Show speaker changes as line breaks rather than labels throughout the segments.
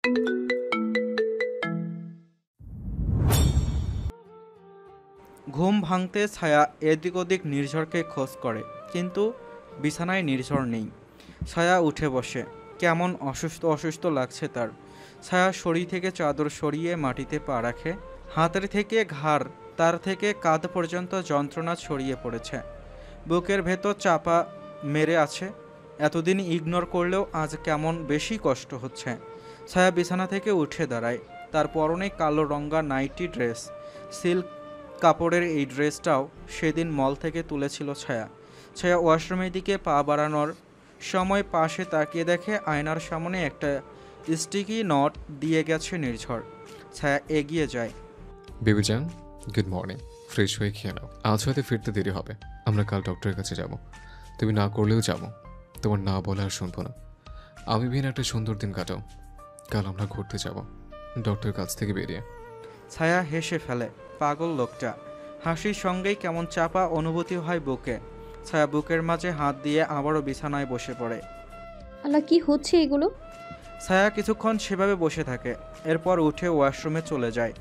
ঘুম ভাঙতে ছায়া এদিক ওদিক নির্ঝরকে খোঁজ করে, কিন্তু বিছানায় নির্ঝর নেই। ছায়া উঠে বসে। কেমন অসুস্থ অসুস্থ লাগছে তার। ছায়া শরীর থেকে চাদর সরিয়ে মাটিতে পা রাখে। হাতের থেকে ঘাড়, তার থেকে কাঁধ পর্যন্ত যন্ত্রণা ছড়িয়ে পড়েছে। বুকের ভেতর চাপা মেরে আছে। এতদিন ইগনোর করলেও আজ কেমন বেশি কষ্ট হচ্ছে। ছায়া বিছানা থেকে উঠে দাঁড়ায়। তার পরনে কালো রঙা নাইটি ড্রেস। সিল্ক কাপড়ের এই ড্রেসটাও সেদিন মল থেকে তুলেছিল ছায়া। ছায়া ওয়াশরুমের দিকে পা বাড়ানোর সময় পাশে তাকিয়ে দেখে আয়নার সামনে একটা স্টিকি নোট দিয়ে গেছে নির্ঝর। ছায়া এগিয়ে যায়।
বেবি জান, গুড মর্নিং। ফ্রেশ হয়ে খেয়ে নাও, আজ হয়তো ফিরতে দেরি হবে। আমরা কাল ডক্টরের কাছে যাব। তুমি না করলেও যাব। তোমার না বলে আর শুনবো না। আমি বিন একটা সুন্দর দিন কাটাও। কাল আমরা ঘুরতে যাব ডক্টরের কাছ থেকে বেরিয়ে।
ছায়া হেসে ফেলে। পাগল লোকটা। হাসির সঙ্গেই কেমন চাপা অনুভূতি হয় বুকে। ছায়া বুকের মাঝে হাত দিয়ে আবারও বিছানায় বসে পড়ে।
আল্লাহ, কি হচ্ছে এগুলো?
ছায়া কিছুক্ষণ সেভাবে বসে থাকে। এরপর উঠে ওয়াশরুমে চলে যায়।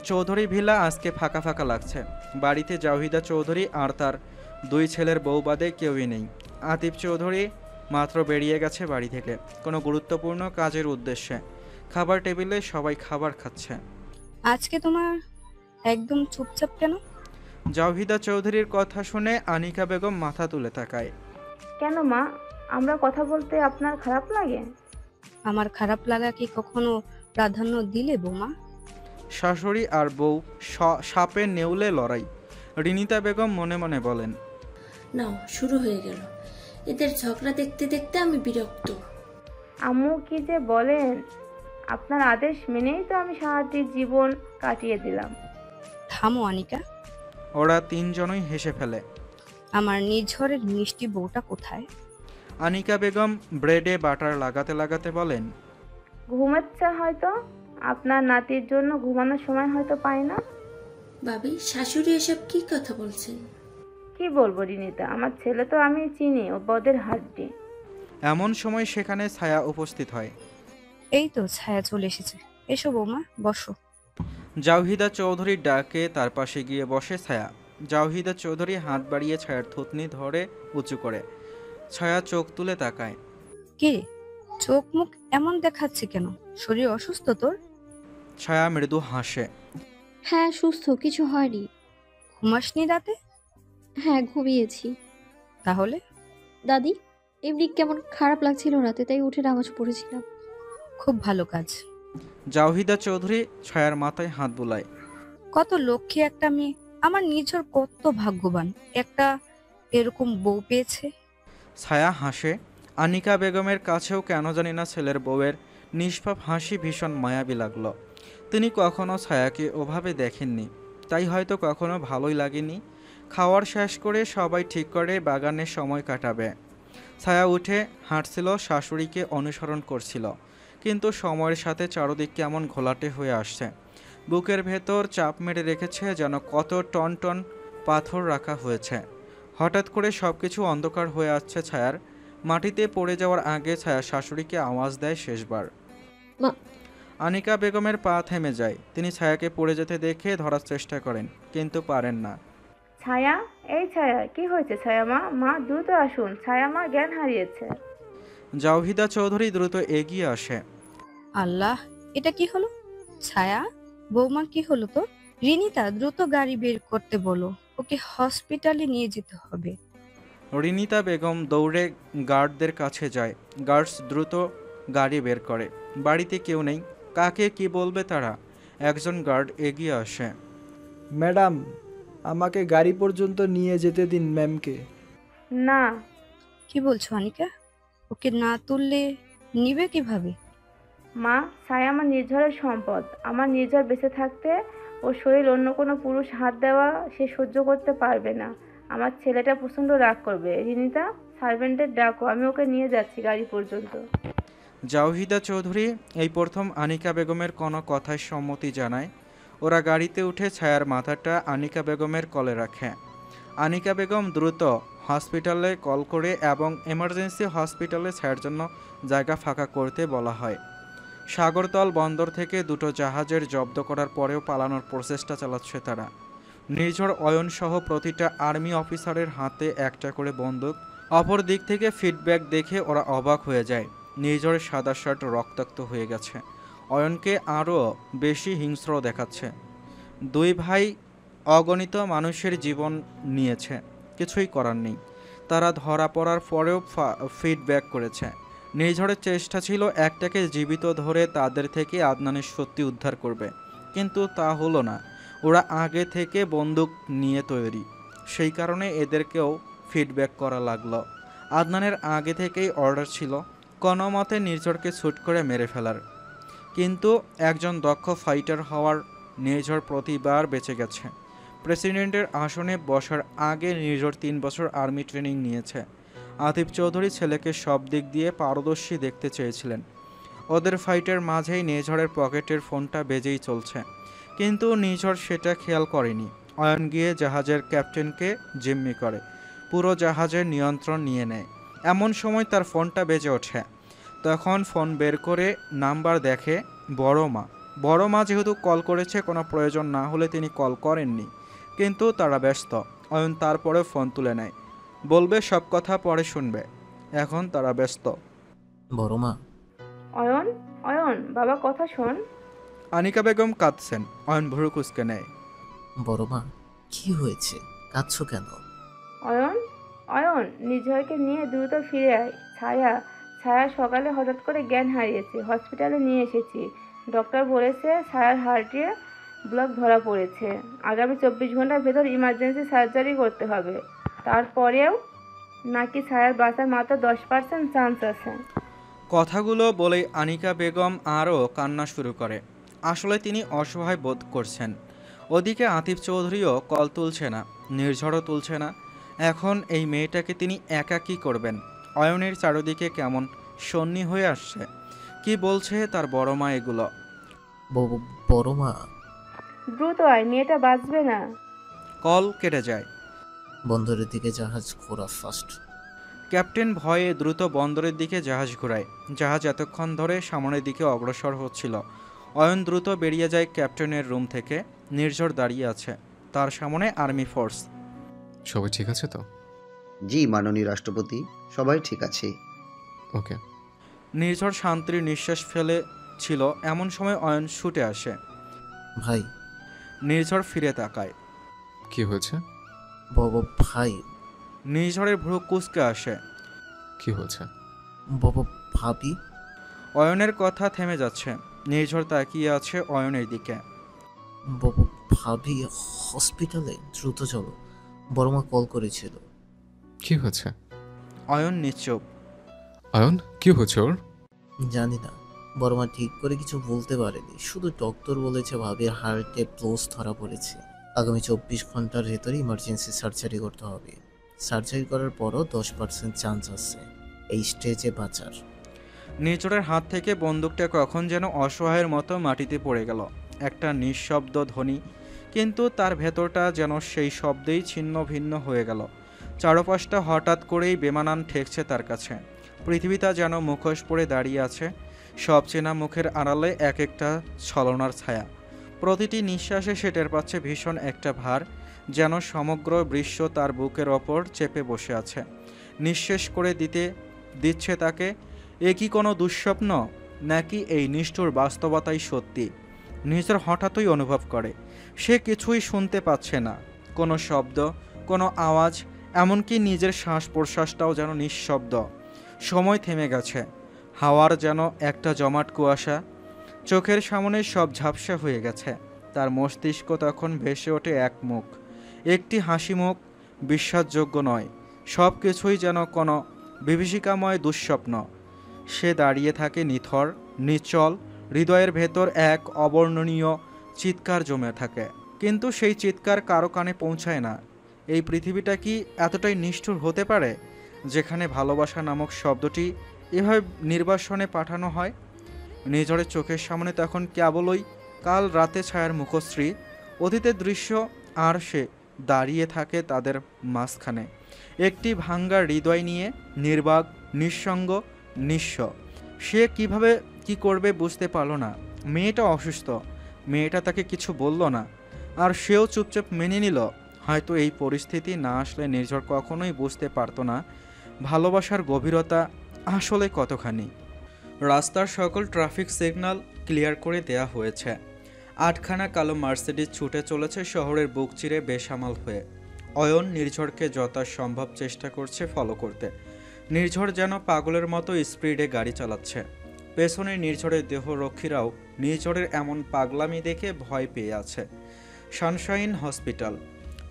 চৌধুরী ভিলা আজকে ফাঁকা ফাঁকা লাগছে। বাড়িতে জাহিদা চৌধুরী আর তার দুই ছেলের বউ বাদে কেউই নেই। আতিফ চৌধুরী মাত্র বেরিয়ে গেছে বাড়ি থেকে কোনো গুরুত্বপূর্ণ কাজের উদ্দেশ্যে। খাবার টেবিলে সবাই খাবার খাচ্ছে।
আজকে তোমার একদম চুপচাপ কেন?
জাহিদা চৌধুরীর কথা শুনে আনিকা বেগম মাথা তুলে তাকায়।
কেন মা, আমরা কথা বলতে আপনার খারাপ লাগে?
আমার খারাপ লাগা কি কখনো প্রাধান্য দিলে বৌমা?
শাশুড়ি আর বউ সাপে নেউলে লড়াই। রিনিতা বেগম মনে মনে বলেন,
নাও শুরু হয়ে গেল। এদের ঝগড়া দেখতে দেখতে আমি বিরক্ত।
আম্মু কি যে বলেন, আপনার আদেশ মেনেই তো আমি সারাটি জীবন কাটিয়ে দিলাম।
থামো আনিকা।
ওরা তিনজনই হেসে ফেলে।
আমার নিঝরের মিষ্টি বউটা কোথায়?
আনিকা বেগম ব্রেডে বাটার লাগাতে লাগাতে বলেন,
ঘুমাচ্ছে হয়তো, আপনার নাতির জন্য ঘুমানোর সময় হয়তো পায় না।
ভাবি, শাশুড়ি এসব কি কথা বলছেন?
কি বলবো রিনিতা, আমার ছেলে তো আমি চিনি, ও বদের হাড্ডি।
এমন সময় সেখানে ছায়া উপস্থিত হয়।
এই তো ছায়া চলে এসেছে। এসো বৌমা, বসো।
জাহিদা চৌধুরীর ডাকে তার পাশে গিয়ে বসে ছায়া। জাহিদা চৌধুরী হাত বাড়িয়ে ছায়ার থুতনি ধরে উঁচু করে। ছায়া চোখ তুলে তাকায়।
কে? চোখ মুখ এমন দেখাচ্ছে কেন? শরীর অসুস্থ তোর?
ছায়া মৃদু হাসে।
হ্যাঁ, সুস্থ, কিছু হয়নি।
ঘুমাসনি রাতে?
হ্যাঁ, ঘুমিয়েছি।
তাহলে?
দাদি, এমনি কেমন খারাপ লাগছিল রাতে, তাই উঠে নামাজ পড়েছিলাম।
খুব ভালো কাজ।
জাহিদা চৌধুরী ছায়ার মাথায় হাত বুলায়।
কত লক্ষ্মী একটা মেয়ে। আমার নিঝর কত ভাগ্যবান, একটা এরকম বউ পেয়েছে।
ছায়া হাসে। আনিকা বেগমের কাছেও কেন জানি না ছেলের বউয়ের নিষ্পাপ হাসি ভীষণ মায়াবী লাগলো। তিনি কখনো ছায়াকে ওভাবে দেখেননি, তাই হয়তো কখনো ভালোই লাগেনি। খাওয়ার শেষ করে সবাই ঠিক করে বাগানে সময় কাটাবে। ছায়া উঠে হাঁটছিল, শাশুড়িকে অনুসরণ করছিল, কিন্তু সময়ের সাথে চারদিক কেমন ঘোলাটে হয়ে আসছে। বুকের ভেতর চাপ মেরে রেখেছে যেন কত টন টন পাথর রাখা হয়েছে। হঠাৎ করে সবকিছু অন্ধকার হয়ে আসছে ছায়ার। মাটিতে পড়ে যাওয়ার আগে ছায়া শাশুড়িকে আওয়াজ দেয় শেষবার।
মা।
আনিকা বেগমের পা থেমে যায়। তিনি ছায়াকে পড়ে যেতে দেখে ধরার চেষ্টা করেন, কিন্তু পারেন না।
ছায়া, এই ছায়া, কি হয়েছে ছায়া মা? মা দ্রুত আসুন, ছায়া মা জ্ঞান হারিয়েছে।
জাহিদা চৌধুরী দ্রুত এগিয়ে আসে।
আল্লাহ, এটা কি হলো? ছায়া, বৌমা কি হলো তো? রিনিতা, দ্রুত গাড়ি বের করতে বলো, ওকে হসপিটালে নিয়ে যেতে হবে।
রিনিতা বেগম দৌড়ে গার্ডদের কাছে যায়। গার্ডস দ্রুত গাড়ি বের করে। বাড়িতে কেউ নেই। কাকে কি বলবে তারা? একজন গার্ড এগিয়ে আসে।
ম্যাডাম, আমাকে গাড়ি পর্যন্ত নিয়ে যেতে দিন ম্যামকে।
না।
কি বলছো আনিকা? ওকে না তুললে নিবে কিভাবে?
মা, ছায়া আমার নির্ঝরের সম্পদ। আমার নির্ঝর বেঁচে থাকতে ওর শরীর অন্য কোনো পুরুষ হাত দেওয়া সে সহ্য করতে পারবে না। আমার ছেলেটা প্রচণ্ড রাগ করবে। রিনিতা, সার্ভেন্টের ডাকো, আমি ওকে নিয়ে যাচ্ছি গাড়ি পর্যন্ত।
জাহিদা চৌধুরী এই প্রথম আনিকা বেগমের কোনো কথায় সম্মতি জানায়। ওরা গাড়িতে উঠে ছায়ার মাথাটা আনিকা বেগমের কলে রাখে। আনিকা বেগম দ্রুত হসপিটালে কল করে এবং এমার্জেন্সি হসপিটালে ছায়ার জন্য জায়গা ফাঁকা করতে বলা হয়। সাগরতল বন্দর থেকে দুটো জাহাজের জব্দ করার পরেও পালানোর প্রচেষ্টা চালাচ্ছে তারা। নির্ঝর অয়ন সহ প্রতিটা আর্মি অফিসারের হাতে একটা করে বন্দুক। অপর দিক থেকে ফিডব্যাক দেখে ওরা অবাক হয়ে যায়। নির্ঝরের সাদা শার্ট রক্তাক্ত হয়ে গেছে, অয়নকে আরও বেশি হিংস্র দেখাচ্ছে। দুই ভাই অগণিত মানুষের জীবন নিয়েছে, কিছুই করার নেই। তারা ধরা পড়ার পরেও ফিডব্যাক করেছে। নির্ঝরের চেষ্টা ছিল একটাকে জীবিত ধরে তাদের থেকে আদনানের সত্যি উদ্ধার করবে, কিন্তু তা হলো না। ওরা আগে থেকে বন্দুক নিয়ে তৈরি, সেই কারণে এদেরকেও ফিডব্যাক করা লাগলো। আদনানের আগে থেকেই অর্ডার ছিল কোনো মতে নির্ঝরকে শ্যুট করে মেরে ফেলার, কিন্তু একজন দক্ষ ফাইটার হওয়ার নির্ঝর প্রতিবার বেঁচে গেছে। প্রেসিডেন্টের আসনে বসার আগে নির্ঝর 3 বছর আর্মি ট্রেনিং নিয়েছে। আতিফ চৌধুরী ছেলেকে সব দিক দিয়ে পারদর্শী দেখতে চেয়েছিলেন। ওদের ফাইটের মাঝেই নির্ঝরের পকেটের ফোনটা বেজেই চলছে, কিন্তু নির্ঝর সেটা খেয়াল করেনি। অয়ন গিয়ে জাহাজের ক্যাপ্টেনকে জিম্মি করে, পুরো জাহাজের নিয়ন্ত্রণ নিয়ে নেয়। এমন সময় তার ফোনটা বেজে ওঠে। তখন ফোন বের করে নাম্বার দেখে বড় মা। বড় মা যেহেতু কল করেছে, কোনো প্রয়োজন না হলে তিনি কল করেননি, কিন্তু তারা ব্যস্ত। অয়ন তারপরে ফোন তুলে নেয়, বলবে সব কথা পরে শুনবে, এখন তারা ব্যস্ত।
বড় মা।
অয়ন, অয়ন বাবা কথা শোন।
আনিকা বেগম কাঁদছেন। অয়ন ভুরু কুঁচকে নেয়।
বড় মা, কি হয়েছে? কাঁদছো কেন?
অয়ন, অয়ন নির্ঝরকে নিয়ে দ্রুত ফিরে আয়। ছায়া, ছায়া সকালে হঠাৎ করে জ্ঞান হারিয়েছে, হসপিটালে নিয়ে এসেছি। ডক্টর বলেছে ছায়ার হার্টে ব্লক ধরা পড়েছে, আগামী 24 ঘন্টার ভেতর ইমার্জেন্সি সার্জারি করতে হবে। তারপরেও নাকি ছায়ার বাঁচার মাত্র 10% চান্স আছে।
কথাগুলো বলেই আনিকা বেগম আরও কান্না শুরু করে। আসলে তিনি অসহায় বোধ করছেন। ওদিকে আতিফ চৌধুরীও কল তুলছে না, নির্ঝরও তুলছে না। এখন এই মেয়েটাকে তিনি একা কী করবেন? অয়নের চারদিকে কেমন সন্নি হয়ে আসছে। কি বলছে তার বড় মা এগুলো?
বড় মা।
দ্রুত আয়, মেয়েটা বাঁচবে না।
কল কেটে যায়।
বন্দরের দিকে জাহাজ ঘোরা ফাস্ট।
ক্যাপ্টেন ভয়ে দ্রুত বন্দরের দিকে জাহাজ ঘোরায়। জাহাজ এতক্ষণ ধরে সামনের দিকে অগ্রসর হচ্ছিল। অয়ন দ্রুত বেরিয়ে যায় ক্যাপ্টেনের রুম থেকে। নির্ঝর দাঁড়িয়ে আছে, তার সামনে আর্মি ফোর্স।
সবাই ঠিক আছে তো?
জি মাননীয় রাষ্ট্রপতি, সবাই ঠিক আছে।
ওকে।
নির্ঝর শান্তির নিঃশ্বাস ফেলে ছিল, এমন সময় অয়ন ছুটে আসে।
ভাই।
নির্ঝর ফিরে তাকায়।
কি হয়েছে?
ভাই।
নির্ঝরের ভ্রু কুঁচকে আসে।
কি হয়েছে?
ভাবি।
অয়নের কথা থেমে যাচ্ছে। নির্ঝর তাকিয়ে আছে অয়নের দিকে।
ভাবি হসপিটালে, দ্রুত চলো, বড় মা কল করেছিল।
কি হয়েছে?
অয়ন নিশ্চুপ।
অয়ন, কি হয়েছে ওর?
জানি না, বড় মা ঠিক করে কিছু বলতে পারেনি, শুধু ডক্টর বলেছে ভাবির হার্টে ব্লোজ ধরা পড়েছে, আগামী 24 ঘন্টার ভেতরে ইমার্জেন্সি সার্জারি করতে হবে। সার্জারি করার পরও 10% চান্স আছে এই স্টেজে বাঁচার।
নির্ঝরের হাত থেকে বন্দুকটা কখন যেন অসহায়ের মতো মাটিতে পড়ে গেল। একটা নিঃশব্দ ধ্বনি, কিন্তু তার ভেতরটা যেন সেই শব্দেই ছিন্ন ভিন্ন হয়ে গেল। চারপাশটা হঠাৎ করেই বেমানান ঠেকছে তার কাছে। পৃথিবীটা যেন মুখোশ পরে দাঁড়িয়ে আছে, সব চেনা মুখের আড়ালে এক একটা ছলনার ছায়া। প্রতিটি নিঃশ্বাসে সে টের পাচ্ছে ভীষণ একটা ভার, যেন সমগ্র বিশ্ব তার বুকের ওপর চেপে বসে আছে, নিঃশেষ করে দিচ্ছে তাকে। এ কি কোনো দুঃস্বপ্ন, নাকি এই নিষ্ঠুর বাস্তবতাই সত্যি? নিজের হঠাৎই অনুভব করে সে কিছুই শুনতে পাচ্ছে না, কোনো শব্দ, কোনো আওয়াজ, এমনকি নিজের শ্বাস প্রশ্বাসটাও যেন নিঃশব্দ। সময় থেমে গেছে, হাওয়ার যেন একটা জমাট কুয়াশা। চোখের সামনে সব ঝাপসা হয়ে গেছে। তার মস্তিষ্ক তখন ভেসে ওঠে এক মুখ, একটি হাসি মুখ, বিশ্বাসযোগ্য নয়। সব কিছুই যেন কোনো বিভীষিকাময় দুঃস্বপ্ন। সে দাঁড়িয়ে থাকে নিথর, নিশ্চল, হৃদয়ের ভেতর এক অবর্ণনীয় চিৎকার জমে থাকে, কিন্তু সেই চিৎকার কারো কানে পৌঁছায় না। এই পৃথিবীটা কি এতটাই নিষ্ঠুর হতে পারে, যেখানে ভালোবাসা নামক শব্দটি এভাবে নির্বাসনে পাঠানো হয়? নির্ঝরের চোখের সামনে তখন কেবলই কাল রাতে ছায়ার মুখশ্রী, অতীতের দৃশ্য, আর সে দাঁড়িয়ে থাকে তাদের মাঝখানে, একটি ভাঙ্গা হৃদয় নিয়ে, নির্বাক, নিঃসঙ্গ, নিঃস্ব। সে কিভাবে কি করবে বুঝতে পারল না। মেয়েটা অসুস্থ, মেয়েটা তাকে কিছু বলল না, আর সেও চুপচাপ মেনে নিল। হয়তো এই পরিস্থিতি না আসলে নির্ঝর কখনোই বুঝতে পারতো না ভালোবাসার গভীরতা আসলে কতখানি। রাস্তার সকল ট্রাফিক সিগন্যাল ক্লিয়ার করে দেয়া হয়েছে। 8খানা কালো মার্সিডিজ ছুটে চলেছে শহরের বুক চিরে বেসামাল হয়ে। অয়ন নির্ঝরকে যথাসম্ভব চেষ্টা করছে ফলো করতে। নির্ঝর যেন পাগলের মতো স্পিডে গাড়ি চালাচ্ছে। পেছনে নির্ঝরের দেহরক্ষীরাও নির্ঝরের এমন পাগলামি দেখে ভয় পেয়ে আছে। Sunshine hospital.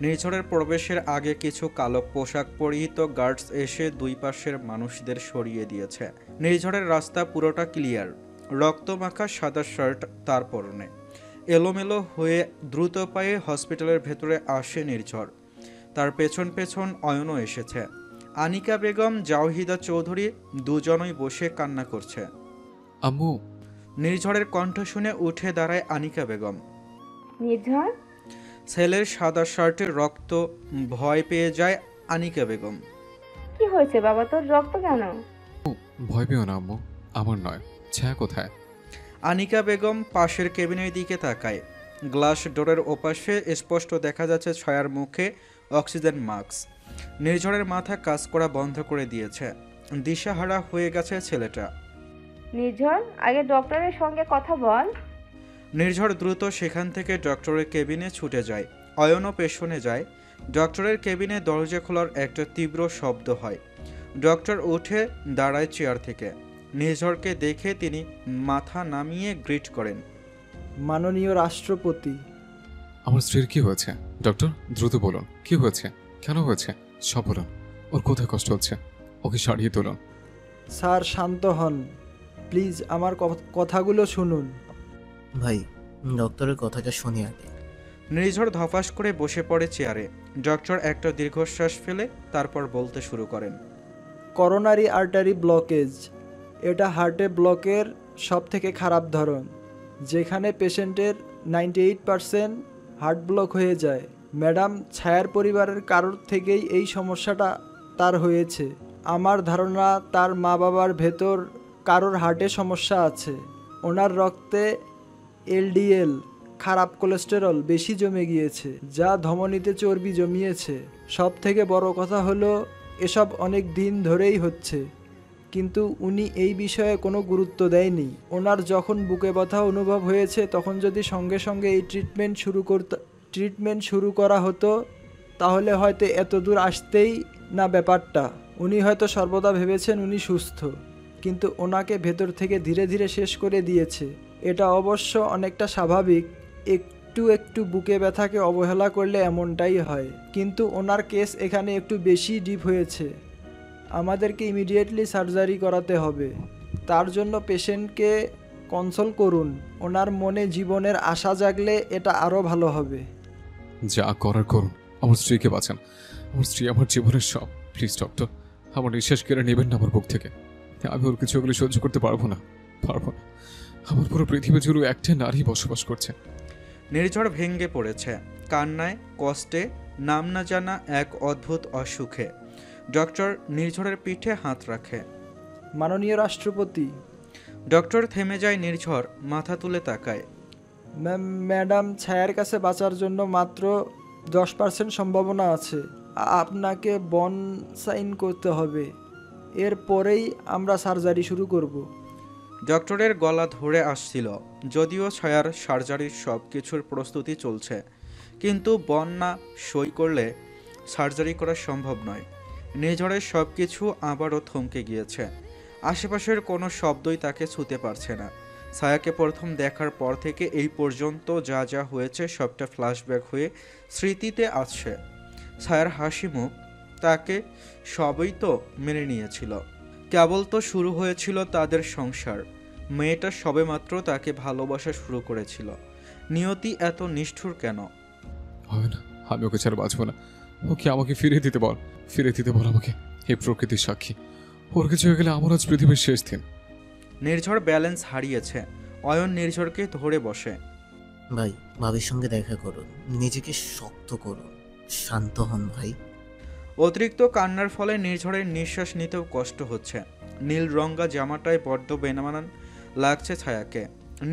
নির্ঝরের প্রবেশের আগে কিছু কালো পোশাক পরিহিত গার্ডস এসে দুই পাশের মানুষদের সরিয়ে দিয়েছে। নির্ঝরের রাস্তা পুরোটা ক্লিয়ার। রক্তমাখা সাদা শার্ট তার পরনে। এলোমেলো হয়ে দ্রুত পায়ে হসপিটালের ভেতরে আসে নির্ঝর। তার পেছন পেছন অয়নও এসেছে। আনিকা বেগম, জাওহিদা চৌধুরী দুজনই বসে কান্না করছে।
আম্মু।
নির্ঝরের কণ্ঠ শুনে উঠে দাঁড়ায় আনিকা বেগম।
নির্ঝর,
ছেলের সাদা শার্টে রক্ত ভয় পেয়ে যায় আনিকা বেগম।
কি হয়েছে বাবা, তোর রক্ত কেন?
ভয় পেও না আম্মু, আমার নয়। ছায়া কোথায়?
আনিকা বেগম পাশের কেবিনের দিকে তাকায়। গ্লাস ডোরের ওপাশে স্পষ্ট দেখা যাচ্ছে ছায়ার মুখে অক্সিজেন মাস্ক। নির্ঝরের মাথা কাজ করা বন্ধ করে দিয়েছে। দিশাহারা হয়ে গেছে ছেলেটা।
নির্ঝর, আগে ডক্টরের সঙ্গে কথা বল।
নির্ঝর দ্রুত সেখান থেকে ডক্টরের কেবিনে ছুটে যায়। অয়নও পেছনে যায়। ডক্টরের কেবিনে দরজা খোলার একটা তীব্র শব্দ হয়। ডক্টর উঠে দাঁড়ায় চেয়ার থেকে। নির্ঝরকে দেখে তিনি মাথা নামিয়ে গ্রিট করেন।
মাননীয় রাষ্ট্রপতি।
আমার স্ত্রীর কি হয়েছে? ডক্টর, দ্রুত বলুন, কি হয়েছে, কেন হয়েছে, সব বলুন। ওর কোথায় কষ্ট হচ্ছে? ওকে সারিয়ে তুলুন।
স্যার শান্ত হন, প্লিজ আমার কথাগুলো শুনুন।
ভাই, ডক্টরের কথাটা শুনি আগে।
নির্ঝর ধপাস করে বসে পড়ে চেয়ারে। ডক্টর একটা দীর্ঘশ্বাস ফেলে তারপর বলতে শুরু করেন।
করোনারি আর্টারি ব্লকেজ, এটা হার্টে ব্লকের সবথেকে খারাপ ধরন, যেখানে পেশেন্টের 98% হার্ট ব্লক হয়ে যায়। ম্যাডাম, ছায়ার পরিবারের কারোর থেকেই এই সমস্যাটা তার হয়েছে। আমার ধারণা তার মা বাবার ভেতর কারোর হার্টে সমস্যা আছে। ওনার রক্তে এলডিএল, খারাপ কোলেস্টেরল বেশি জমে গিয়েছে, যা ধমনীতে চর্বি জমিয়েছে। সব থেকে বড় কথা হলো এসব অনেক দিন ধরেই হচ্ছে, কিন্তু উনি এই বিষয়ে কোনো গুরুত্ব দেয়নি। ওনার যখন বুকে ব্যথা অনুভব হয়েছে তখন যদি সঙ্গে সঙ্গে এই ট্রিটমেন্ট শুরু করা হতো তাহলে হয়তো এত দূর আসতেই না ব্যাপারটা। উনি হয়তো সর্বদা ভেবেছেন উনি সুস্থ, কিন্তু ওনাকে ভেতর থেকে ধীরে ধীরে শেষ করে দিয়েছে। এটা অবশ্য অনেকটা স্বাভাবিক, একটু একটু বুকে ব্যথাকে অবহেলা করলে এমনটাই হয়, কিন্তু ওনার কেস এখানে একটু বেশি ডিপ হয়েছে। আমাদেরকে ইমিডিয়েটলি সার্জারি করাতে হবে। তার জন্য পেশেন্টকে কনসোল করুন। ওনার মনে জীবনের আশা জাগলে এটা আরও ভালো হবে।
যা করার করুন, আমার স্ত্রীকে বাঁচান। আমার স্ত্রী আমার জীবনের সব। প্লিজ ডক্টর, আমার নিঃশ্বাস কেড়ে নেবেন না আমার বুক থেকে। আমি ওর কিছু ওগুলো সহ্য করতে পারবো না। আমার পুরো পৃথিবী জুড়ে একটা নারী বসবাস করছে।
নির্ঝর ভেঙে পড়েছে কান্নায়, কষ্টে, নাম না জানা এক অদ্ভুত অসুখে। ডক্টর নির্ঝরের পিঠে হাত রাখে।
মাননীয় রাষ্ট্রপতি।
ডক্টর থেমে যায়। নির্ঝর মাথা তুলে তাকায়।
ম্যাডাম, ছায়ার কাছে বাঁচার জন্য মাত্র 10% সম্ভাবনা আছে। আপনাকে বন সাইন করতে হবে, এরপরেই আমরা সার্জারি শুরু করব।
ডক্টরের গলা ধরে আসছিল। যদিও ছায়ার সার্জারির সব কিছুর প্রস্তুতি চলছে, কিন্তু বন্যা সই করলে সার্জারি করা সম্ভব নয়। নির্ঝরের সব কিছু আবারও থমকে গিয়েছে। আশেপাশের কোনো শব্দই তাকে ছুঁতে পারছে না। ছায়াকে প্রথম দেখার পর থেকে এই পর্যন্ত যা যা হয়েছে সবটা ফ্ল্যাশব্যাক হয়ে স্মৃতিতে আসছে। ছায়ার হাসি মুখ, তাকে সবই তো মেনে নিয়েছিল। কেবল তো শুরু হয়েছিল তাদের সংসার। মেয়েটা সবেমাত্র তাকে ভালোবাসা শুরু করেছিল। নিয়তি এত নিষ্ঠুর কেন?
হবে না, আমি ওকে ছাড়া বাঁচবো না। ওকে আমাকে ফিরিয়ে দিতে বল আমাকে। এই প্রকৃতির সাক্ষী, ওর কিছু হয়ে গেলে আমার আজ পৃথিবীর শেষ দিন।
নির্ঝর ব্যালেন্স হারিয়েছে। অয়ন নির্ঝরকে ধরে বসে।
ভাই, ভাবির সঙ্গে দেখা করুন, নিজেকে শক্ত করুন, শান্ত হন ভাই।
অতিরিক্ত কান্নার ফলে নির্ঝরের নিঃশ্বাস নিতেও কষ্ট হচ্ছে। নীল রঙা জামাটায় বড্ড বেনামানান লাগছে ছায়াকে।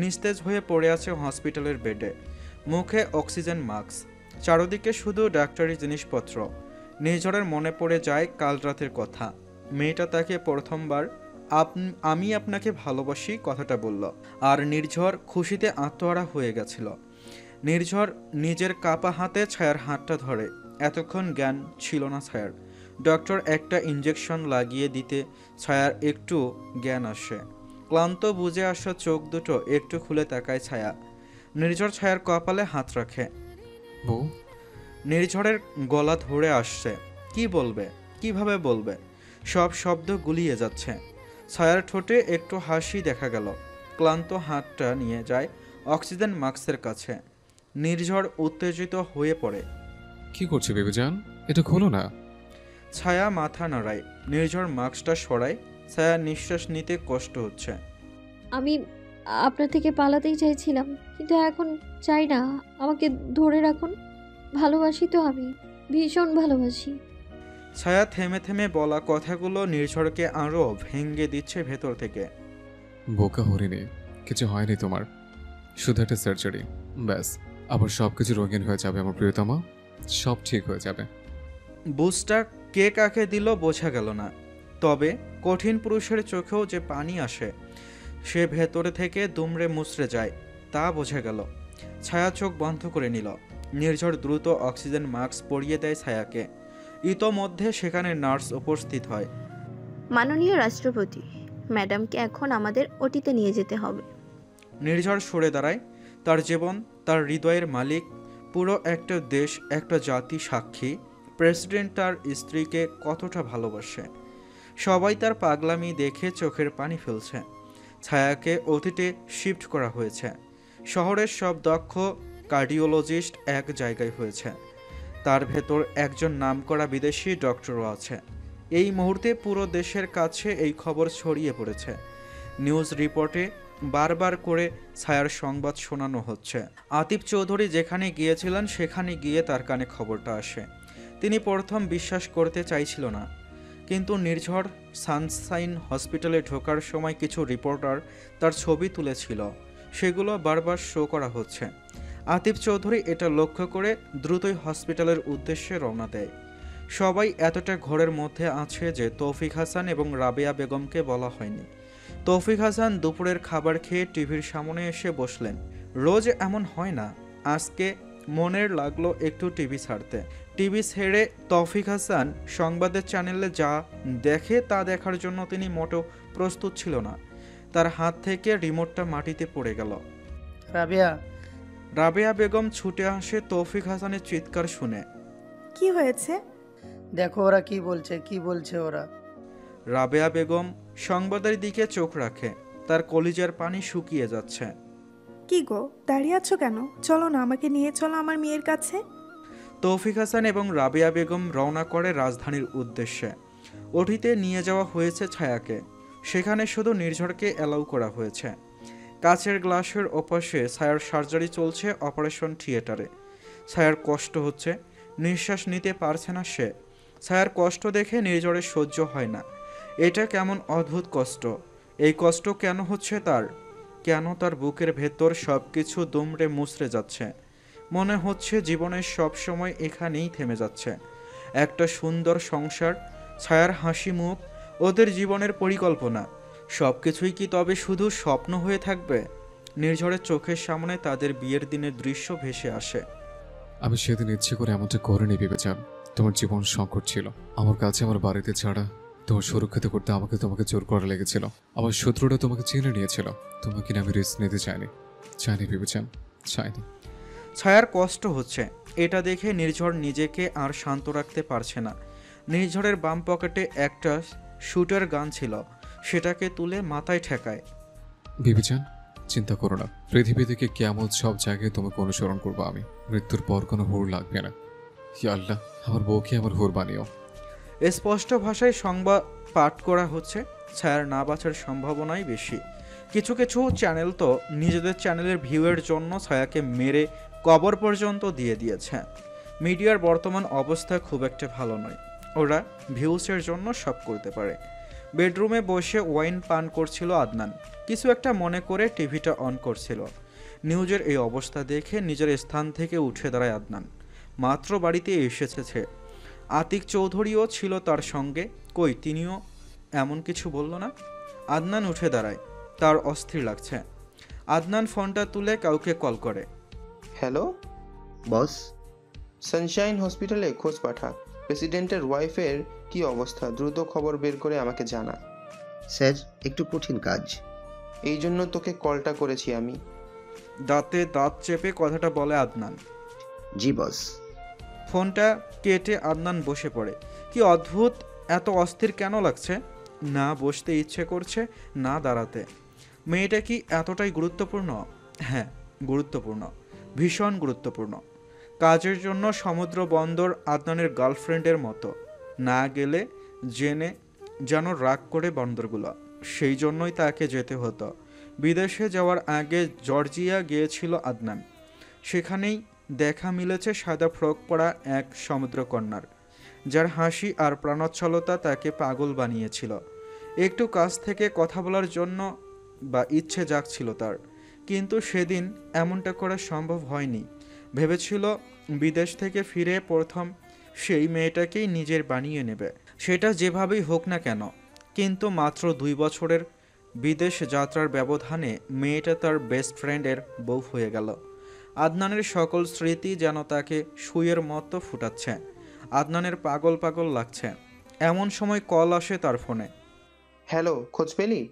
নিস্তেজ হয়ে পড়ে আছে হসপিটালের বেডে, মুখে অক্সিজেন মাস্ক, চারদিকে শুধু ডাক্তারি জিনিসপত্র। নির্ঝরের মনে পড়ে যায় কাল রাতের কথা। মেয়েটা তাকে প্রথমবার আমি আপনাকে ভালোবাসি কথাটা বলল, আর নির্ঝর খুশিতে আত্মহারা হয়ে গেছিল। নির্ঝর নিজের কাপা হাতে ছায়ার হাতটা ধরে। এতক্ষণ জ্ঞান ছিল না ছায়ার। ডক্টর একটা ইঞ্জেকশন লাগিয়ে দিতে ছায়ার একটু জ্ঞান আসে। ক্লান্ত বুঝে আসা চোখ দুটো একটু খুলে তাকায় ছায়া। নির্ঝর ছায়ার কপালে হাত রাখে।
বউ,
নির্ঝরের গলা ধরে আসছে। কি বলবে, কিভাবে বলবে, সব শব্দ গুলিয়ে যাচ্ছে। ছায়ার ঠোঁটে একটু হাসি দেখা গেল। ক্লান্ত হাতটা নিয়ে যায় অক্সিজেন মাস্কের কাছে। নির্ঝর উত্তেজিত হয়ে পড়ে।
কি করছে বেবিজান? এটা খোলো না।
ছায়া মাথা নাড়ায়। নির্ঝর মাস্কটা সরায়। ছায়া নিঃশ্বাস নিতে কষ্ট হচ্ছে।
আমি আপনার থেকে পালাতেই চাইছিলাম, কিন্তু এখন চাই না। আমাকে ধরে রাখুন। ভালোবাসি তো, আমি ভীষণ ভালোবাসি।
ছায়া থেমে থেমে বলা কথাগুলো নির্ঝরকে আরও ভেঙে দিচ্ছে ভেতর থেকে।
বোকা হরিনি, কিছু হয়নি তোমার, শুধু একটা সার্জারি, ব্যাস। আবার সব কিছু রঙিন হয়ে যাবে আমার প্রিয়তমা, সব ঠিক হয়ে যাবে।
বুঝটা কে কাকে দিল বোঝা গেল না, তবে কঠিন পুরুষের চোখেও যে পানি আসে, সে ভেতরে থেকে দুমড়ে মুচড়ে যায়, তা বোঝা গেল। ছায়া চোখ বন্ধ করে নিল। নির্ঝর দ্রুত অক্সিজেন মাস্ক পরিয়ে দেয় ছায়াকে। ইতোমধ্যে সেখানে নার্স উপস্থিত হয়।
মাননীয় রাষ্ট্রপতি, ম্যাডামকে এখন আমাদের ওটিতে নিয়ে যেতে হবে।
নির্ঝর সরে দাঁড়ায়। তার জীবন, তার হৃদয়ের মালিক, পুরো একটা দেশ, একটা জাতি সাক্ষী প্রেসিডেন্ট তার স্ত্রীকে কতটা ভালোবাসে। সবাই তার পাগলামি দেখে চোখের পানি ফেলছে। ছায়াকে অতীতে শিফট করা হয়েছে। শহরের সব দক্ষ কার্ডিওলজিস্ট এক জায়গায় হয়েছে। তার ভেতর একজন নামকরা বিদেশি ডক্টরও আছে। এই মুহূর্তে পুরো দেশের কাছে এই খবর ছড়িয়ে পড়েছে। নিউজ রিপোর্টে বারবার করে ছায়ার সংবাদ শোনানো হচ্ছে। আতিফ চৌধুরী যেখানে গিয়েছিলেন সেখানে গিয়ে তার কানে খবরটা আসে। তিনি প্রথম বিশ্বাস করতে চাইছিল না, কিন্তু নির্ঝর সানশাইন হসপিটালে ঢোকার সময় কিছু রিপোর্টার তার ছবি তুলেছিল, সেগুলো বারবার শো করা হচ্ছে। আতিফ চৌধুরী এটা লক্ষ্য করে দ্রুতই হসপিটালের উদ্দেশ্যে রওনা দেয়। সবাই এতটা ঘোরের মধ্যে আছে যে তৌফিক হাসান এবং রাবেয়া বেগমকে বলা হয়নি। তৌফিক হাসান দুপুরের খাবার খেয়ে টিভির সামনে এসে বসলেন। রোজ এমন হয় না, আজকে মনের লাগলো একটু টিভি ছাড়তে। টিভি ছেড়ে তৌফিক হাসান সংবাদের চ্যানেলে যা দেখে তা দেখার জন্য তিনি মোটেও প্রস্তুত ছিল না। তার হাত থেকে রিমোটটা মাটিতে পড়ে গেল। রাবেয়া বেগম ছুটে আসে তৌফিক হাসানের চিৎকার শুনে।
কি হয়েছে?
দেখো ওরা কি বলছে ওরা।
রাবেয়া বেগম সংবাদের দিকে চোখ রাখে। তার কলিজার পানি শুকিয়ে যাচ্ছে।
কি গো, দাঁড়িয়ে আছো কেন? চলো না, আমাকে নিয়ে চলো আমার মেয়ের কাছে।
তৌফিক হাসান এবং রাবেয়া বেগম রওনা করে রাজধানীর উদ্দেশ্যে। ওটিতে নিয়ে যাওয়া হয়েছে ছায়াকে। সেখানে শুধু নির্ঝরকে অ্যালাউ করা হয়েছে। কাচের গ্লাসের ওপাশে ছায়ার সার্জারি চলছে অপারেশন থিয়েটারে। ছায়ার কষ্ট হচ্ছে, নিঃশ্বাস নিতে পারছে না সে। ছায়ার কষ্ট দেখে নির্ঝরের সহ্য হয় না। এটা কেমন অদ্ভুত কষ্ট। এই কষ্ট কেন হচ্ছে তার? কেন তার বুকের ভেতর সব কিছু দুমড়ে মুচড়ে যাচ্ছে? মনে হচ্ছে জীবনের সব সময় এখানেই থেমে যাচ্ছে। একটা সুন্দর সংসার, ছায়ার হাসি মুখ, ওদের জীবনের পরিকল্পনা, সব কিছুই কি তবে শুধু স্বপ্ন হয়ে থাকবে? নির্ঝরের চোখের সামনে তাদের বিয়ের দিনের দৃশ্য ভেসে আসে।
আমি সেদিন ইচ্ছে করে এমনটা করিনি বিবেচান। তোমার জীবন সংকট ছিল। আমার কাছে আমার বাড়িতে ছাড়া তোমার সুরক্ষিত করতে তোমাকে জোর করা লেগেছিল। আমার শত্রুরা তোমাকে চিনে নিয়েছিল। তোমাকে আমি রিস্ক নিতে চাইনি বিবেচান, চাইনি।
ছায়ার কষ্ট হচ্ছে, এটা দেখে নির্ঝর নিজেকে আর শান্ত রাখতে পারছে না। নির্ঝরের বাম পকেটে একটা শুটার গান ছিল, সেটাকে তুলে মাথায় ঠেকায়।
বিবেচান, চিন্তা করো না। পৃথিবী থেকে কেমন সব জায়গায় তোমাকে অনুসরণ করবো আমি। মৃত্যুর পর কোনো হুর লাগবে না। হি আল্লাহ, আমার বউকে আমার হুর বানিও।
স্পষ্ট ভাষায় সংবাদ পাঠ করা হচ্ছে। ছায়ার না বাঁচার সম্ভাবনাই বেশি। কিছু কিছু চ্যানেল তো নিজেদের চ্যানেলের ভিউয়ের জন্য ছায়াকে মেরে কবর পর্যন্ত দিয়ে দিয়েছে। মিডিয়ার বর্তমান অবস্থা খুব একটা ভালো নয়। ওরা ভিউসের জন্য সব করতে পারে। বেডরুমে বসে ওয়াইন পান করছিল আদনান। কিছু একটা মনে করে টিভিটা অন করছিল। নিউজের এই অবস্থা দেখে নিজের স্থান থেকে উঠে দাঁড়ায় আদনান। মাত্র বাড়িতে এসেছে সে। আতিক চৌধুরীও ছিল তার সঙ্গে। কই, তিনিও এমন কিছু বলল না? আদনান উঠে দাঁড়ায়। তার অস্থির লাগছে। আদনান ফোনটা তুলে কাউকে কল করে।
হ্যালো
বস,
সানশাইন হসপিটালে খোঁজ পাঠা। প্রেসিডেন্টের ওয়াইফের কি অবস্থা, দ্রুত খবর বের করে আমাকে জানা।
স্যার, একটু কঠিন কাজ।
এই জন্য তোকে কলটা করেছি আমি।
দাঁতে দাঁত চেপে কথাটা বলে আদনান।
জি বস।
ফোনটা কেটে আদনান বসে পড়ে। কি অদ্ভুত, এত অস্থির কেন লাগছে? না বসতে ইচ্ছে করছে, না দাঁড়াতে। মেয়েটা কি এতটাই গুরুত্বপূর্ণ? হ্যাঁ, গুরুত্বপূর্ণ, ভীষণ গুরুত্বপূর্ণ। কাজের জন্য সমুদ্র বন্দর আদনানের গার্লফ্রেন্ডের মতো। না গেলে জেনে যেন রাগ করে বন্দরগুলো। সেই জন্যই তাকে যেতে হতো। বিদেশে যাওয়ার আগে জর্জিয়া গিয়েছিল আদনান। সেখানেই দেখা মিলেছে সাদা ফ্রক পরা এক সমুদ্রকন্যার, যার হাসি আর প্রাণোচ্ছলতা তাকে পাগল বানিয়েছিল। একটু কাছ থেকে কথা বলার জন্য বা ইচ্ছে জাগছিল তার, কিন্তু সেদিন এমনটা করা সম্ভব হয়নি। ভেবেছিল বিদেশ থেকে ফিরে প্রথম সেই মেয়েটাকেই নিজের বানিয়ে নেবে, সেটা যেভাবেই হোক না কেন। কিন্তু মাত্র 2 বছরের বিদেশ যাত্রার ব্যবধানে মেয়েটা তার বেস্ট ফ্রেন্ডের বউ হয়ে গেল। আদনানের সকল স্মৃতি যেন তাকে সুইয়ের মতো ফুটাচ্ছে। আদনানের পাগল পাগল লাগছে। এমন সময় কল আসে তার ফোনে।
হ্যালো, খোঁজ পেলি?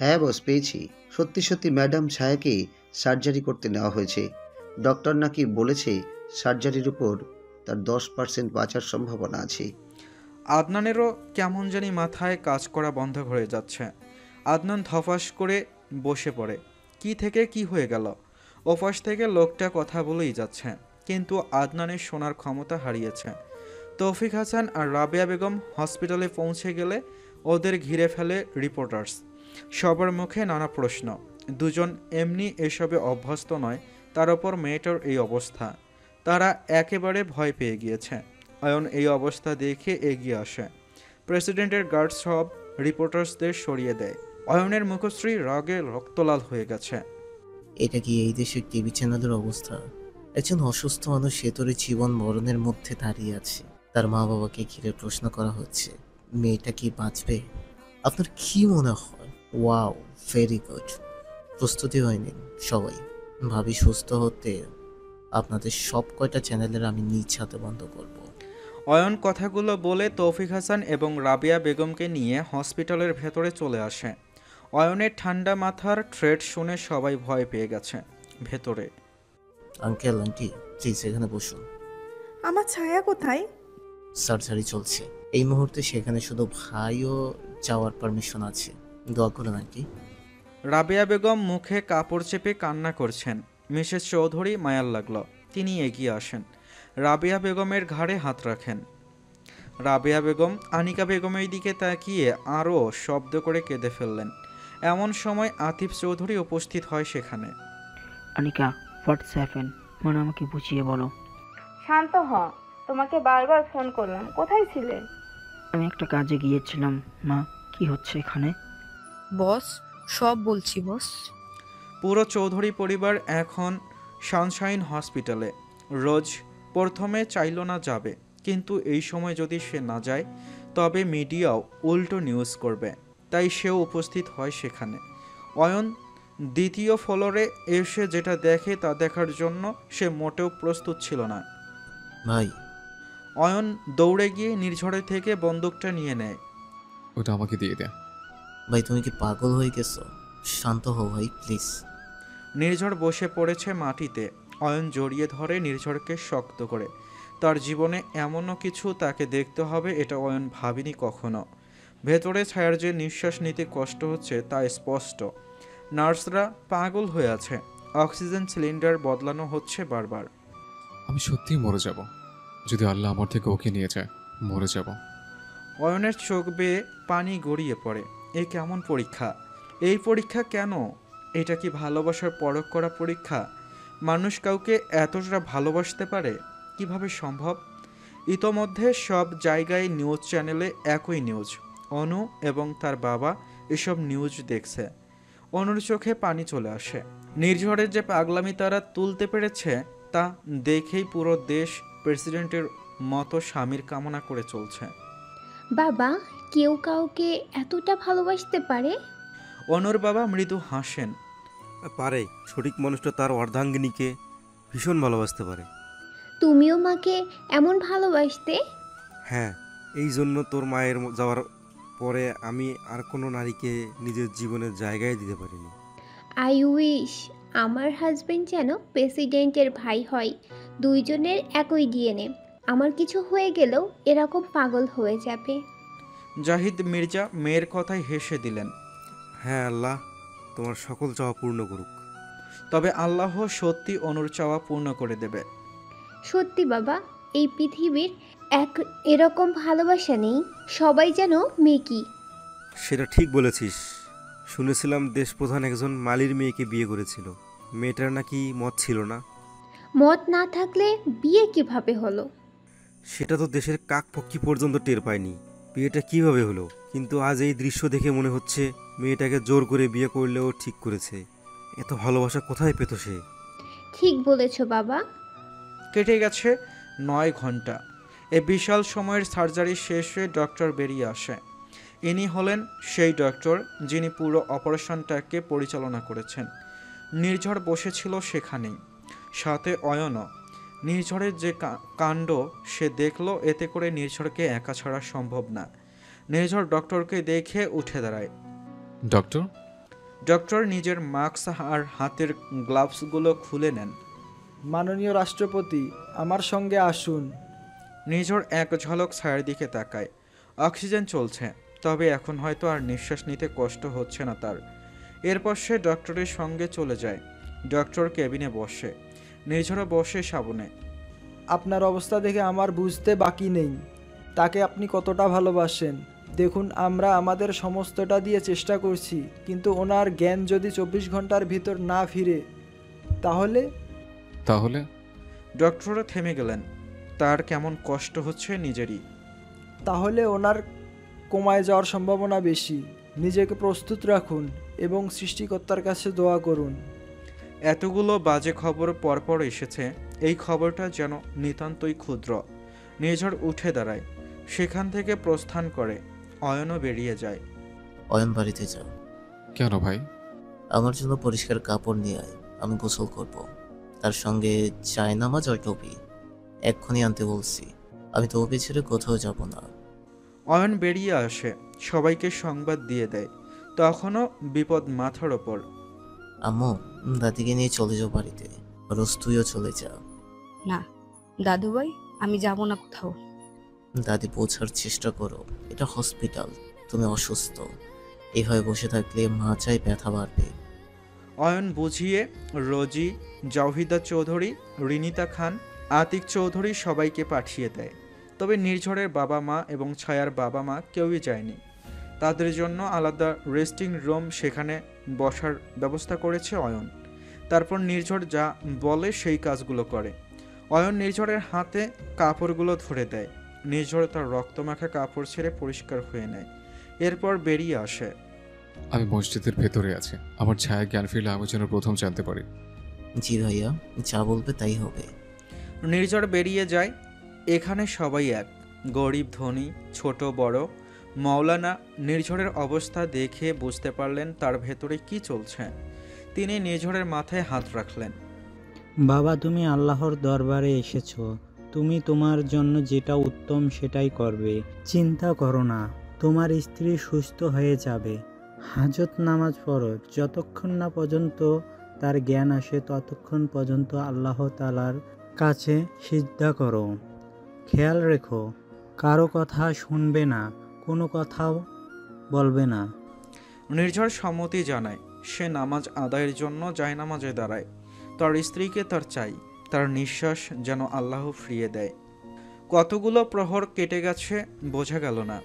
হ্যাঁ বস, পেয়েছি। সত্যি সত্যি ম্যাডাম ছায়াকে সার্জারি করতে নেওয়া হয়েছে। ডক্টর নাকি বলেছে সার্জারির উপর তার 10% বাঁচার সম্ভাবনা আছে।
আদনানেরও কেমন জানি মাথায় কাজ করা বন্ধ হয়ে যাচ্ছে। আদনান ধপাস করে বসে পড়ে। কি থেকে কি হয়ে গেল? ওপাশ থেকে লোকটা কথা বলেই যাচ্ছে, কিন্তু আদনানের শোনার ক্ষমতা হারিয়েছে। তৌফিক হাসান আর রাবেয়া বেগম হসপিটালে পৌঁছে গেলে ওদের ঘিরে ফেলে রিপোর্টার্স। সবার মুখে নানা প্রশ্ন। দুজন এমনি এসবে অভ্যস্ত নয়, তার ওপর মেয়েটার এই অবস্থা। তারা একেবারে ভয় পেয়ে গিয়েছে। অয়ন এই অবস্থা দেখে এগিয়ে আসে। প্রেসিডেন্টের গার্ড সব রিপোর্টার্সদের সরিয়ে দেয়। অয়নের মুখশ্রী রাগে রক্তলাল হয়ে গেছে।
এটা কি এই দেশের টিভি চ্যানেলের অবস্থা? একজন অসুস্থ মানুষ ভেতরে জীবন মরণের মধ্যে দাঁড়িয়ে আছে। তার মা বাবাকে ঘিরে প্রশ্ন করা হচ্ছে, মেয়েটা কি বাঁচবে? আপনার কি মনে হয়? Wow, very good. প্রস্তুতি হয়নি সবাই। ভাবি সুস্থ হতে আপনাদের সব কয়টা চ্যানেলের আমি নিজ হাতে বন্ধ করব।
অয়ন কথাগুলো বলে তৌফিক হাসান এবং রাবিয়া বেগমকে নিয়ে হসপিটালের ভেতরে চলে আসে। অয়নের ঠান্ডা মাথার থ্রেট শুনে সবাই ভয় পেয়ে গেছে। ভেতরে
আঙ্কেল আন্টি প্লিজ এখানে বসুন।
আমার ছায়া কোথায়?
সার্জারি চলছে এই মুহূর্তে, সেখানে শুধু ভাইও যাওয়ার পারমিশন আছে। দোয়া করুন আন্টি।
রাবেয়া বেগম মুখে কাপড় চেপে কান্না করছেন। মিসেস চৌধুরী মায়ার লাগলো। তিনি এগিয়ে আসেন, রাবেয়া বেগমের ঘাড়ে হাত রাখেন। রাবেয়া বেগম আনিকা বেগমের দিকে তাকিয়ে আরও শব্দ করে কেঁদে ফেললেন। এমন সময় আতিফ চৌধুরী উপস্থিত হয় সেখানে।
আনিকা, হোয়াটস হ্যাপেন? মানে আমাকে বুঝিয়ে বলো।
শান্ত হ, তোমাকে বারবার ফোন করলাম, কোথায় ছিলে?
আমি একটা কাজে গিয়েছিলাম। মা, কি হচ্ছে এখানে?
বস, সব বলছি বস।
পুরো চৌধুরী পরিবার এখন সানশাইন হসপিটালে। রোজ প্রথমে চাইল না যাবে, কিন্তু এই সময় যদি সে না যায় তবে মিডিয়াও উল্টো নিউজ করবে, তাই সেও উপস্থিত হয় সেখানে। অয়ন দ্বিতীয় ফ্লোরে এসে যেটা দেখে তা দেখার জন্য সে মোটেও প্রস্তুত ছিল না।
ভাই।
অয়ন দৌড়ে গিয়ে নির্ঝরের থেকে বন্দুকটা নিয়ে নেয়।
ওটা আমাকে দিয়ে দে।
ভাই তুমি কি পাগল হয়ে গেছো? শান্ত হও ভাই প্লিজ।
নির্ঝর বসে পড়েছে মাটিতে। অয়ন জড়িয়ে ধরে নির্ঝরকে শক্ত করে। তার জীবনে এমনও কিছু তাকে দেখতে হবে, এটা অয়ন ভাবেনি কখনো। ভেতরে ছায়ার যে নিঃশ্বাস নিতে কষ্ট হচ্ছে তা স্পষ্ট। নার্সরা পাগল হয়ে আছে। অক্সিজেন সিলিন্ডার বদলানো হচ্ছে বারবার।
আমি সত্যিই মরে যাব। যদি আল্লাহ আমার থেকে ওকে নিয়ে যায়, মরে যাব।
অয়নের চোখ বেয়ে পানি গড়িয়ে পড়ে। এ কেমন পরীক্ষা? এই পরীক্ষা কেন? এটা কি ভালোবাসার পরখ করা পরীক্ষা? মানুষ কাউকে এতটা ভালোবাসতে পারে? কিভাবে সম্ভব? ইতোমধ্যে সব জায়গায় নিউজ চ্যানেলে একই নিউজ। অনু এবং তার বাবা এসব নিউজ দেখছে। অনুর চোখে পানি চলে আসে। নির্ঝরের যে পাগলামি তারা তুলতে পেরেছে তা দেখেই পুরো দেশ প্রেসিডেন্টের মতো স্বামীর কামনা করে চলছে।
বাবা, কেউ কাউকে এতটা ভালোবাসতে পারে?
অনুর বাবা মৃদু হাসেন।
পারে, সঠিক মানুষটা তার অর্ধাঙ্গিনীকে ভীষণ ভালোবাসতে পারে।
তুমিও মাকে এমন ভালোবাসতে?
হ্যাঁ, এই জন্য তোর মায়ের যাওয়ার পরে আমি আর কোনো নারীকে নিজের জীবনের জায়গায় দিতে পারিনি।
আই উইশ আমার হাজবেন্ড যেন প্রেসিডেন্টের ভাই হয়, দুইজনের একই ডিএনএ। আমার কিছু হয়ে গেলেও এরকম পাগল হয়ে যাবে।
জাহিদ মির্জা মেয়ের কথায় হেসে দিলেন।
হ্যাঁ, আল্লাহ তোমার সকল চাওয়া পূর্ণ করুক।
তবে আল্লাহ সত্যি অনুর চাওয়া পূর্ণ করে দেবে।
সত্যি বাবা, এই পৃথিবীর এরকম ভালোবাসা নেই। সবাই যেন মেকি।
সেটা ঠিক বলেছিস। শুনেছিলাম দেশপ্রধান একজন মালির মেয়েকে বিয়ে করেছিল। মেয়েটার নাকি মত ছিল না।
মত না থাকলে বিয়ে কিভাবে হলো?
সেটা তো দেশের কাকপক্ষী পর্যন্ত টের পায়নি বিয়েটা কিভাবে হলো। কিন্তু আজ এই দৃশ্য দেখে মনে হচ্ছে মেয়েটাকে জোর করে বিয়ে করলেও ঠিক করেছে। এত ভালোবাসা কোথায় পেত সে?
ঠিক বলেছ বাবা।
কেটে গেছে 9 ঘন্টা। এ বিশাল সময়ের সার্জারি শেষ হয়ে ডক্টর বেরিয়ে আসে। ইনি হলেন সেই ডক্টর যিনি পুরো অপারেশনটাকে পরিচালনা করেছেন। নির্ঝর বসেছিল সেখানেই, সাথে অয়নও। নির্ঝরের যে কাণ্ড সে দেখল, এতে করে নির্ঝরকে একা ছাড়া সম্ভব না। নির্ঝর ডক্টরকে দেখে উঠে দাঁড়ায়।
ডক্টর?
ডক্টর নিজের মাস্ক আর হাতের গ্লাভসগুলো খুলে নেন।
মাননীয় রাষ্ট্রপতি, আমার সঙ্গে আসুন।
নির্ঝর এক ঝলক ছায়ার দিকে তাকায়। অক্সিজেন চলছে, তবে এখন হয়তো আর নিঃশ্বাস নিতে কষ্ট হচ্ছে না তার। এরপর সে ডক্টরের সঙ্গে চলে যায়। ডক্টর কেবিনে বসে, নির্ঝরও বসে সাবনে।
আপনার অবস্থা দেখে আমার বুঝতে বাকি নেই তাকে আপনি কতটা ভালোবাসেন। দেখুন, আমরা আমাদের সমস্তটা দিয়ে চেষ্টা করছি, কিন্তু ওনার জ্ঞান যদি 24 ঘন্টার ভিতর না ফিরে তাহলে?
ডক্টর থেমে গেলেন। তার কেমন কষ্ট হচ্ছে নিজেরই।
তাহলে ওনার কমায় যাওয়ার সম্ভাবনা বেশি। নিজেকে প্রস্তুত রাখুন এবং সৃষ্টিকর্তার কাছে দোয়া করুন।
এতগুলো বাজে খবর পরপর এসেছে, এই খবরটা যেন নিতান্তই ক্ষুদ্র। নির্ঝর উঠে দাঁড়ায়, সেখান থেকে প্রস্থান করে। অয়নও বেরিয়ে যায়।
অয়ন বাড়িতে যাও।
কেন ভাই?
আমার জন্য পরিষ্কার কাপড় নিয়ে আয়, আমি গোসল করব। তার সঙ্গে জায়নামাজ আর টুপি এক্ষুনি আনতে বলছি। আমি টুপি ছেড়ে কোথাও যাব না।
অয়ন বেরিয়ে আসে, সবাইকে সংবাদ দিয়ে দেয়। তখনও বিপদ মাথার ওপর।
আম্মু, দাদিকে নিয়ে চলে যাও বাড়িতে। রোজ তুইও চলে যা।
না দাদু ভাই, আমি যাব না কোথাও।
দাদি পৌঁছার চেষ্টা করো, এটা হসপিটাল, তুমি অসুস্থ। এইভাবে বসে থাকলে মাথায় ব্যথা বাড়বে।
অয়ন বুঝিয়ে রোজি, জাওহিদা চৌধুরী, রিনিতা খান, আতিক চৌধুরী সবাইকে পাঠিয়ে দেয়। তবে নির্ঝরের বাবা মা এবং ছায়ার বাবা মা কেউই যায়নি। তাদের জন্য আলাদা রেস্টিং রুম, সেখানে বসার ব্যবস্থা করেছে অয়ন। তারপর নির্ঝর যা বলে সেই কাজগুলো করে। অয়ন নির্ঝরের হাতে কাপড়গুলো ধরে দেয়। নির্ঝর তার রক্তমাখা কাপড় ছেড়ে পরিষ্কার হয়ে নেয়। এরপর বেরিয়ে আসে।
আমি মসজিদের ভেতরে আছি, আমার ছায়া জ্ঞান ফিরলে আমি যেন প্রথম জানতে পারি।
জি ভাইয়া, যা বলবে তাই হবে।
নির্ঝর বেরিয়ে যায়। এখানে সবাই এক, গরিব ধনী, ছোট বড়। মৌলানা নির্ঝরের অবস্থা দেখে বুঝতে পারলেন তার ভেতরে কি চলছে। তিনি নির্ঝরের মাথায় হাত রাখলেন।
বাবা, তুমি আল্লাহর দরবারে এসেছো। তুমি তোমার জন্য যেটা উত্তম সেটাই করবে। চিন্তা করো না, তোমার স্ত্রী সুস্থ হয়ে যাবে। হাজত নামাজ পড়ো, যতক্ষণ না পর্যন্ত তার জ্ঞান আসে ততক্ষণ পর্যন্ত আল্লাহ তাআলার কাছে সিজদা করো। খেয়াল রেখো, কারো কথা শুনবে না, কোনো কথাও বলবে না।
নির্ঝর সম্মতি জানায়। সে নামাজ আদায়ের জন্য জায়নামাজে দাঁড়ায়। তার স্ত্রীকে তার চাই, তার নিঃশ্বাস যেন আল্লাহ ফিরিয়ে দেয়। কতগুলো প্রহর কেটে গেছে বোঝা গেল না।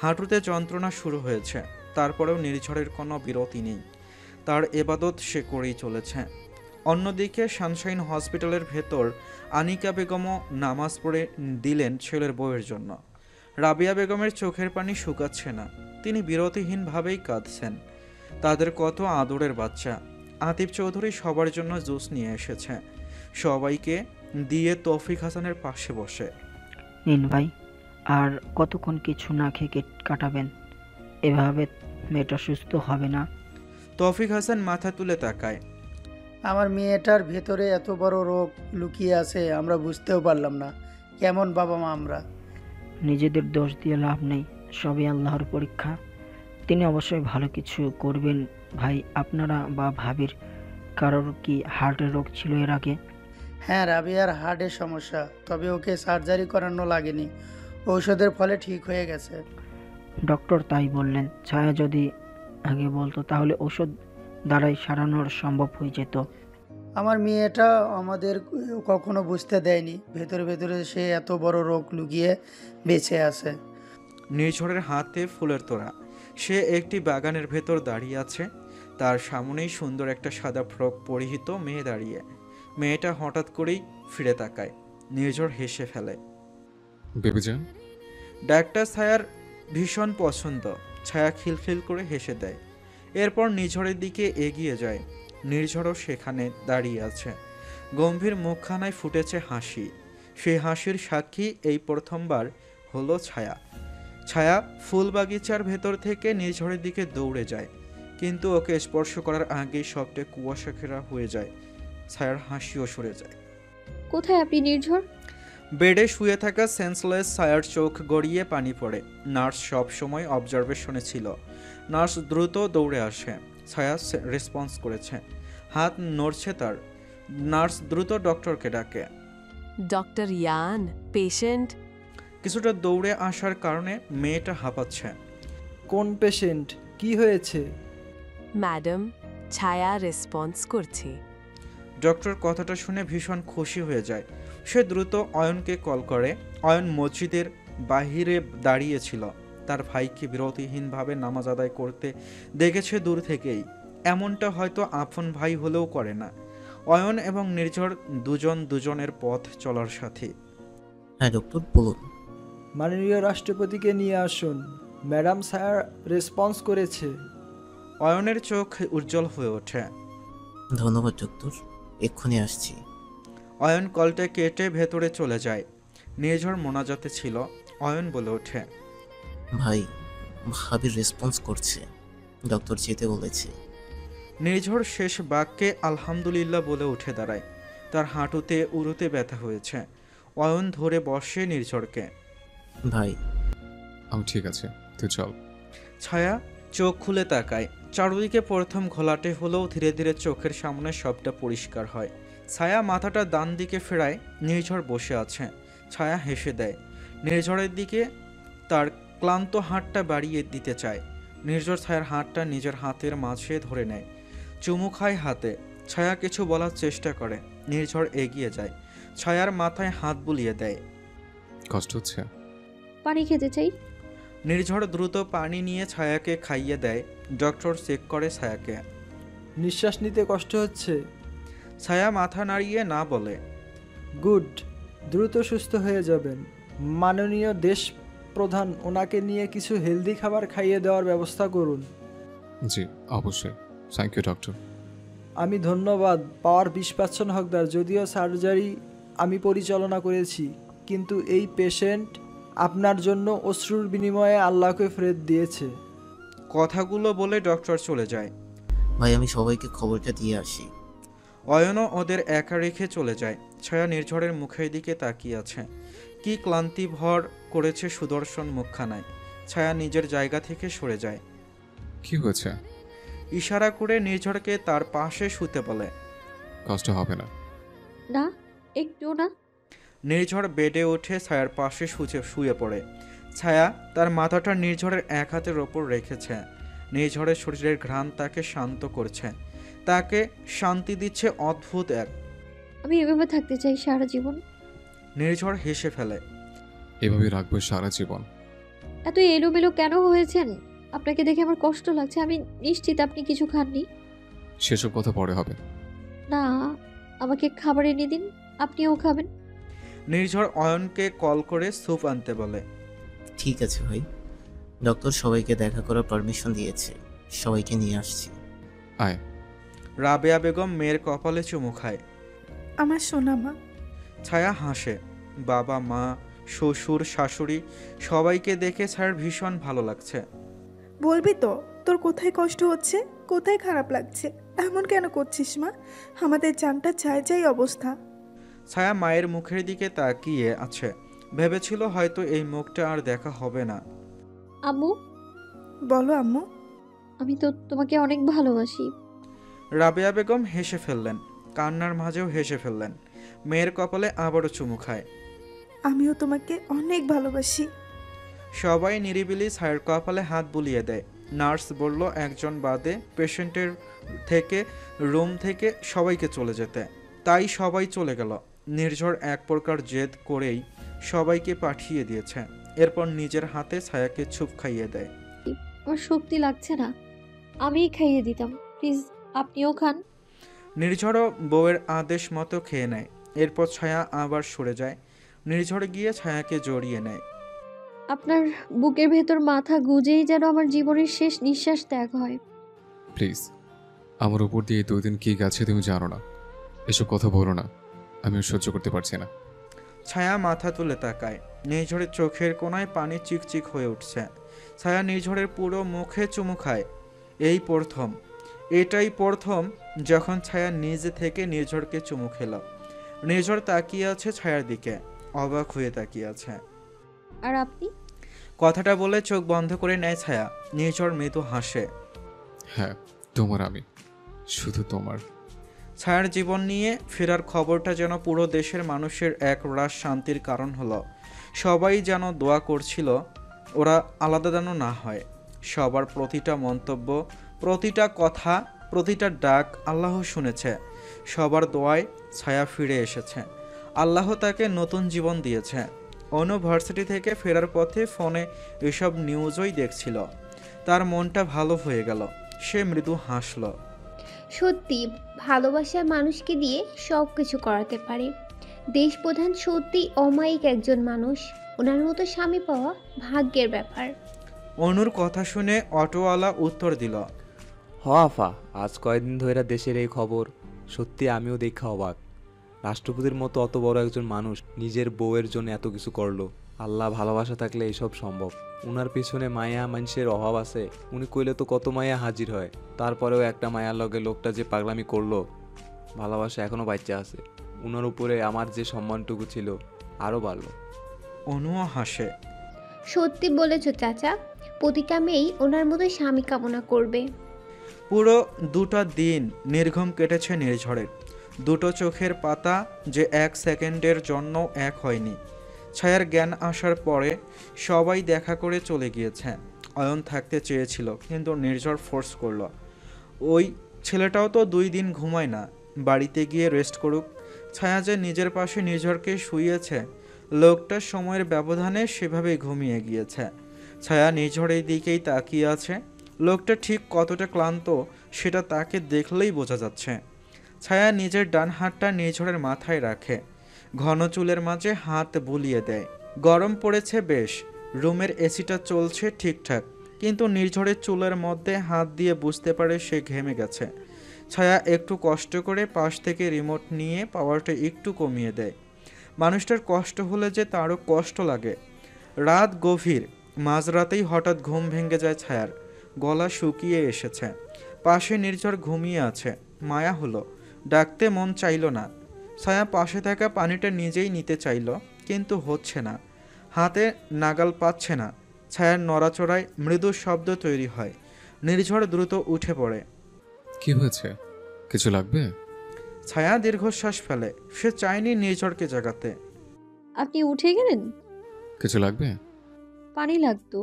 হাঁটুতে যন্ত্রণা শুরু হয়েছে, তারপরেও নির্ঝরের কোনো বিরতি নেই। তার এবাদত সে করেই চলেছে। অন্যদিকে সানশাইন হসপিটালের ভেতর আনিকা বেগমও নামাজ পড়ে দিলেন ছেলের বউয়ের জন্য। রাবিয়া বেগমের চোখের পানি শুকাচ্ছে না। তিনি বিরতিহীনভাবেই কাঁদছেন। তাদের কত আদরের বাচ্চা। আতিফ চৌধুরী সবার জন্য জুস নিয়ে এসেছে। সবাইকে দিয়ে তৌফিক হাসানের পাশে বসে।
নিন ভাই, আর কতক্ষণ কিছু না খেয়ে কাটাবেন? এভাবে মেয়েটা সুস্থ হবে না।
তৌফিক হাসান মাথা তুলে তাকায়।
আমার মেয়েটার ভেতরে এত বড় রোগ লুকিয়ে আছে, আমরা বুঝতেও পারলাম না। কেমন বাবা মা আমরা!
নিজেদের দোষ দিয়ে লাভ নেই, সবই আল্লাহর পরীক্ষা। তিনি অবশ্যই ভালো কিছু করবেন। ভাই, আপনারা বা ভাবির কারোর কি হার্টের রোগ ছিল এর আগে?
হ্যাঁ, রাবিয়ার হার্টের সমস্যা, তবে ওকে সার্জারি করানো লাগেনি, ঔষধের ফলে ঠিক হয়ে গেছে।
ডক্টর তাই বললেন। ছায়া যদি আগে বলতো তাহলে ওষুধ দ্বারাই সারানোর সম্ভব হয়ে যেত।
আমার মেয়েটা আমাদের কখনো বুঝতে দেয়নি ভেতরে ভেতরে সে এত বড় রোগ লুকিয়ে বেঁচে আছে।
নির্ঝরের হাতে ফুলের তোড়া। সে একটি বাগানের ভেতর দাঁড়িয়ে আছে। তার সামনেই সুন্দর একটা সাদা ফ্রক পরিহিত মেয়ে দাঁড়িয়ে। মেয়েটা হঠাৎ করেই ফিরে তাকায়। নির্ঝর হেসে ফেলে।
বেবিজান,
ডাক্তার ছায়ার ভীষণ পছন্দ। ছায়া খিলখিল করে হেসে দেয়। এরপর নির্ঝরের দিকে এগিয়ে যায়। নির্ঝরও সেখানে দাঁড়িয়ে আছে। গম্ভীর মুখখানায় ফুটেছে হাসি। সেই হাসির সাক্ষী এই প্রথমবার হলো ছায়া। ছায়া ফুল বাগিচার ভেতর থেকে নির্ঝরের দিকে দৌড়ে যায়, কিন্তু ওকে স্পর্শ করার আগেই সবটা কুয়াশা ঘেরা হয়ে যায়। ছায়ার হাসিও সরে যায়।
কোথায় আপনি নির্ঝর?
বেডে শুয়ে থাকা সেন্সলেস ছায়ার চোখ গড়িয়ে পানি পড়ে। নার্স সব সময় অবজারভেশনে ছিল। নার্স দ্রুত দৌড়ে আসে। ছায়া রেসপন্স করেছে, হাত নড়ছে তার। নার্স দ্রুত ডক্টরকে ডাকে।
ডক্টর ইয়ান, পেশেন্ট।
কিছুটা দৌড়ে আসার কারণে মেয়েটা হাঁপাচ্ছে।
কোন পেশেন্ট? কি হয়েছে?
ম্যাডাম, ছায়া রেসপন্স করছে।
ডক্টর কথাটা শুনে ভীষণ খুশি হয়ে যায়। সে দ্রুত অয়নকে কল করে। অয়ন মসজিদের বাহিরে দাঁড়িয়েছিল। তার ভাইকে বিরতিহীনভাবে নামাজ আদায় করতে দেখেছে দূর থেকেই। এমনটা হয়তো আপন ভাই হলেও করে না। অয়ন এবং নির্ঝর দুজন দুজনের পথ চলার সাথী।
হ্যাঁ ডক্টর, বলুন।
মাননীয় রাষ্ট্রপতিকে নিয়ে আসুন, ম্যাডাম স্যার রেসপন্স করেছে।
অয়নের চোখ উজ্জ্বল হয়ে ওঠে।
ধন্যবাদ ডক্টর, এক্ষুনি আসছি।
অয়ন কলটা কেটে ভেতরে চলে যায়। নির্ঝর মোনাজাতে ছিল। অয়ন বলে ওঠে,
ভাই, ভাবির রেসপন্স করছে, ডক্টর যেতে বলেছে।
নির্ঝর শেষ বাক্যে আলহামদুলিল্লাহ বলে উঠে দাঁড়ায়। তার হাঁটুতে উরুতে ব্যথা হয়েছে। অয়ন ধরে বসে নির্ঝরকে।
ভাই,
আমি ঠিক আছে, তুই চল।
ছায়া চোখ খুলে তাকায়। চারদিকে প্রথম ঘোলাটে হলেও ধীরে ধীরে চোখের সামনে সবটা পরিষ্কার হয়। ছায়া মাথাটা ডান দিকে ফেরায়। নির্ঝর বসে আছে। ছায়া হেসে দেয়। নির্ঝরের দিকে তার ক্লান্ত হাতটা বাড়িয়ে দিতে চায়। নির্ঝর ছায়ার হাতটা নিজের হাতের মাঝে ধরে নেয়। চুমু খায় হাতে। ছায়া কিছু বলার চেষ্টা করে। নির্ঝর এগিয়ে যায়। ছায়ার মাথায় হাত বুলিয়ে দেয়।
কষ্ট হচ্ছে?
পানি খেতে চাই।
নির্ঝর দ্রুত পানি নিয়ে ছায়াকে খাইয়ে দেয়। ডক্টর চেক করে ছায়াকে।
নিঃশ্বাস নিতে কষ্ট হচ্ছে?
ছায়া মাথা নাড়িয়ে না বলে।
গুড, দ্রুত সুস্থ হয়ে যাবেন। মাননীয় দেশ প্রধান, ওনাকে নিয়ে কিছু হেলদি খাবার খাইয়ে দেওয়ার ব্যবস্থা করুন।
জি অবশ্যই, থ্যাংক ইউ ডক্টর।
আমি ধন্যবাদ পাওয়ার 20% হকদার। যদিও সার্জারি আমি পরিচালনা করেছি, কিন্তু এই পেশেন্ট আপনার জন্য অশ্রুর বিনিময়ে আল্লাহকে ফেরত দিয়েছে।
কথাগুলো বলে ডক্টর চলে যায়।
ভাই, আমি সবাইকে খবরটা দিয়ে আসি।
অয়নও ওদের একা রেখে চলে যায়। ছায়া নির্ঝরের মুখের দিকে তাকিয়ে আছে। কি ক্লান্তি ভর করেছে সুদর্শন মুখখানায়। ছায়া নিজের জায়গা থেকে সরে যায়।
কি হয়েছে?
ইশারা করে নির্ঝরকে তার পাশে শুতে বলে।
কষ্ট হবে না?
না, একটু না।
নির্ঝর বেডে উঠে ছায়ার পাশে শুয়ে পড়ে। ছায়া তার মাথাটা নির্ঝরের এক হাতের ওপর রেখেছে। নির্ঝরের শরীরের ঘ্রাণ তাকে শান্ত করছে, তাকে শান্তি দিচ্ছে অদ্ভুত এক।
আমি এভাবে থাকতে চাই সারা জীবন।
নির্ঝর হেসে ফেলে।
এভাবে রাখবো সারা জীবন?
এত এলোমেলো কেন হয়েছেন? আপনাকে দেখে আমার কষ্ট লাগছে। আমি নিশ্চিত আপনি কিছু খাননি।
সেসব কথা পরে হবে।
না, আমাকে খাবার এনে দিন, আপনিও খাবেন।
নির্ঝর অয়নকে কল করে স্যুপ আনতে বলে।
ঠিক আছে ভাই। ডক্টর সবাইকে দেখা করার পারমিশন দিয়েছে, সবাইকে নিয়ে আসছি।
আয়।
রাবেয়া বেগম মেয়ের কপালে চুমু খায়।
আমার সোনা মা।
ছায়া হাসে। বাবা, মা, শ্বশুর, শাশুড়ি সবাইকে দেখে ছায়ার ভীষণ ভালো লাগছে।
বলবি তো তোর কোথায় কষ্ট হচ্ছে, কোথায় খারাপ লাগছে? এমন কেন করছিস মা? আমাদের জানটা চাই চাই অবস্থা।
ছায়া মায়ের মুখের দিকে তাকিয়ে আছে। ভেবেছিল হয়তো এই মুখটা আর দেখা হবে না।
আম্মু,
বলো আম্মু।
আমি তো তোমাকে অনেক ভালোবাসি।
রাবেয়া বেগম হেসে ফেললেন, কান্নার মাঝেও হেসে ফেললেন। মেয়ের কপালে আবারও চুমু খায়।
আমিও তোমাকে অনেক ভালোবাসি।
সবাই নিরিবিলি ছায়ার কপালে হাত বুলিয়ে দেয়। নার্স বলল একজন বাদে পেশেন্টের থেকে রুম থেকে সবাইকে চলে যেতে। তাই সবাই চলে গেল। নির্ঝর এক প্রকার জেদ করেই সবাইকে পাঠিয়ে দিয়েছে। এরপর নিজের হাতে ছায়াকে ছুপ খাইয়ে দেয়।
আমার শক্তি লাগছে না, আমিই খাইয়ে দিতাম, প্লিজ আপনিও খান।
নির্ঝরও বউয়ের আদেশ মতো খেয়ে নেয়। এরপর ছায়া আবার সরে যায়। নির্ঝর গিয়ে ছায়াকে জড়িয়ে নেয়।
আপনার বুকের ভেতর মাথা গুজেই যেন আমার জীবনের শেষ নিঃশ্বাস ত্যাগ হয়।
প্লিজ, আমার উপর দিয়ে 2 দিন কি গেছে তুমি জানো না। এসব কথা বলো না, আমি সহ্য করতে পারছি না।
ছায়া মাথা তুলে তাকায়। নির্ঝরের চোখের কোনায় পানি চিকচিক হয়ে উঠছে। ছায়া নির্ঝরের পুরো মুখে চুমু খায়। এটাই প্রথম যখন ছায়া নিজে থেকে নির্ঝরকে চুমু খেল। নির্ঝর তাকিয়ে আছে ছায়ার দিকে, অবাক হয়ে তাকিয়ে আছে।
আর আপনি?
কথাটা বলে চোখ বন্ধ করে নেয় ছায়া। নির্ঝর মৃদু হাসে।
হ্যাঁ, তোমার আমি, শুধু তোমার।
ছায়ার জীবন নিয়ে ফেরার খবরটা যেন পুরো দেশের মানুষের এক রাশ শান্তির কারণ হলো। সবাই যেন দোয়া করছিল ওরা আলাদা যেন না হয়। সবার প্রতিটা মন্তব্য, প্রতিটা কথা, প্রতিটা ডাক আল্লাহ শুনেছে। সবার দোয়ায় ছায়া ফিরে এসেছে। আল্লাহ তাকে নতুন জীবন দিয়েছে। অনু ভার্সিটি থেকে ফেরার পথে ফোনে এসব নিউজই দেখছিল। তার মনটা ভালো হয়ে গেল। সে মৃদু হাসল।
সত্যি ভালোবাসার মানুষকে দিয়ে সব কিছু করাতে পারে। দেশপ্রধান সত্যি অমায়িক একজন মানুষ। ওনার মতো স্বামী পাওয়া ভাগ্যের ব্যাপার।
অনুর কথা শুনে অটোওয়ালা উত্তর দিল,
হ আফা, আজ কয়েকদিন ধরে দেশের এই খবর সত্যি আমিও দেখা অবাক। রাষ্ট্রপতির মতো অত বড় একজন মানুষ নিজের বউয়ের জন্য এত কিছু করলো। আল্লাহ ভালোবাসা থাকলে এসব সম্ভব। উনার পিছনে মায়া মানুষের অভাব আছে। উনি কইলে তো কত মায়া হাজির হয়। তারপরেও একটা মায়ার লগে লোকটা যে পাগলামি করলো, ভালোবাসা এখনো বাচ্চা আছে। উনার উপরে আমার যে সম্মানটুকু ছিল আরও বাড়লো।
অনুও হাসে।
সত্যি বলেছ চাচা, প্রতিটা মেয়েই ওনার মতো স্বামী কামনা করবে।
পুরো 2টা দিন নির্ঘুম কেটেছে নির্ঝরের। 2টো চোখের পাতা যে 1 সেকেন্ডের জন্য এক হয়নি। ছায়ার জ্ঞান আসার পরে সবাই দেখা করে চলে গিয়েছে। অয়ন থাকতে চেয়েছিল, কিন্তু নির্ঝর ফোর্স করলো। ওই ছেলেটাও তো 2 দিন ঘুমায় না, বাড়িতে গিয়ে রেস্ট করুক। ছায়া যে নিজের পাশে নির্ঝরকে শুইয়েছে, লোকটা সময়ের ব্যবধানে সেভাবেই ঘুমিয়ে গিয়েছে। ছায়া নির্ঝরের দিকেই তাকিয়ে আছে। লোকটা ঠিক কতটা ক্লান্ত সেটা তাকে দেখলেই বোঝা যাচ্ছে। ছায়া নিজের ডান হাতটা নির্ঝরের মাথায় রাখে, ঘন চুলের মাঝে হাত বুলিয়ে দেয়। গরম পড়েছে বেশ। রুমের এসিটা চলছে ঠিকঠাক, কিন্তু নির্ঝরের চুলের মধ্যে হাত দিয়ে বুঝতে পারে সে ঘেমে গেছে। ছায়া একটু কষ্ট করে পাশ থেকে রিমোট নিয়ে পাওয়ারটা একটু কমিয়ে দেয়। মানুষটার কষ্ট হলে যে তারও কষ্ট লাগে। রাত গভীর। মাঝরাতেই হঠাৎ ঘুম ভেঙে যায় ছায়ার। গলা শুকিয়ে এসেছে। পাশে নির্ঝর ঘুমিয়ে আছে। মায়া হলো, ডাকতে মন চাইল না। ছায়া পাশে থাকা পানিটা নিজেই নিতে চাইল, কিন্তু হচ্ছে না। হাতে নাগাল পাচ্ছে না। ছায়ার নড়াচড়ায় মৃদু শব্দ তৈরি হয়। নির্ঝর দ্রুত উঠে পড়ে।
কি হয়েছে? কিছু লাগবে?
ছায়া দীর্ঘশ্বাস ফেলে। সে চায়নি নির্ঝরকে জাগাতে।
আপনি উঠে গেলেন?
কিছু লাগবে?
পানি লাগতো।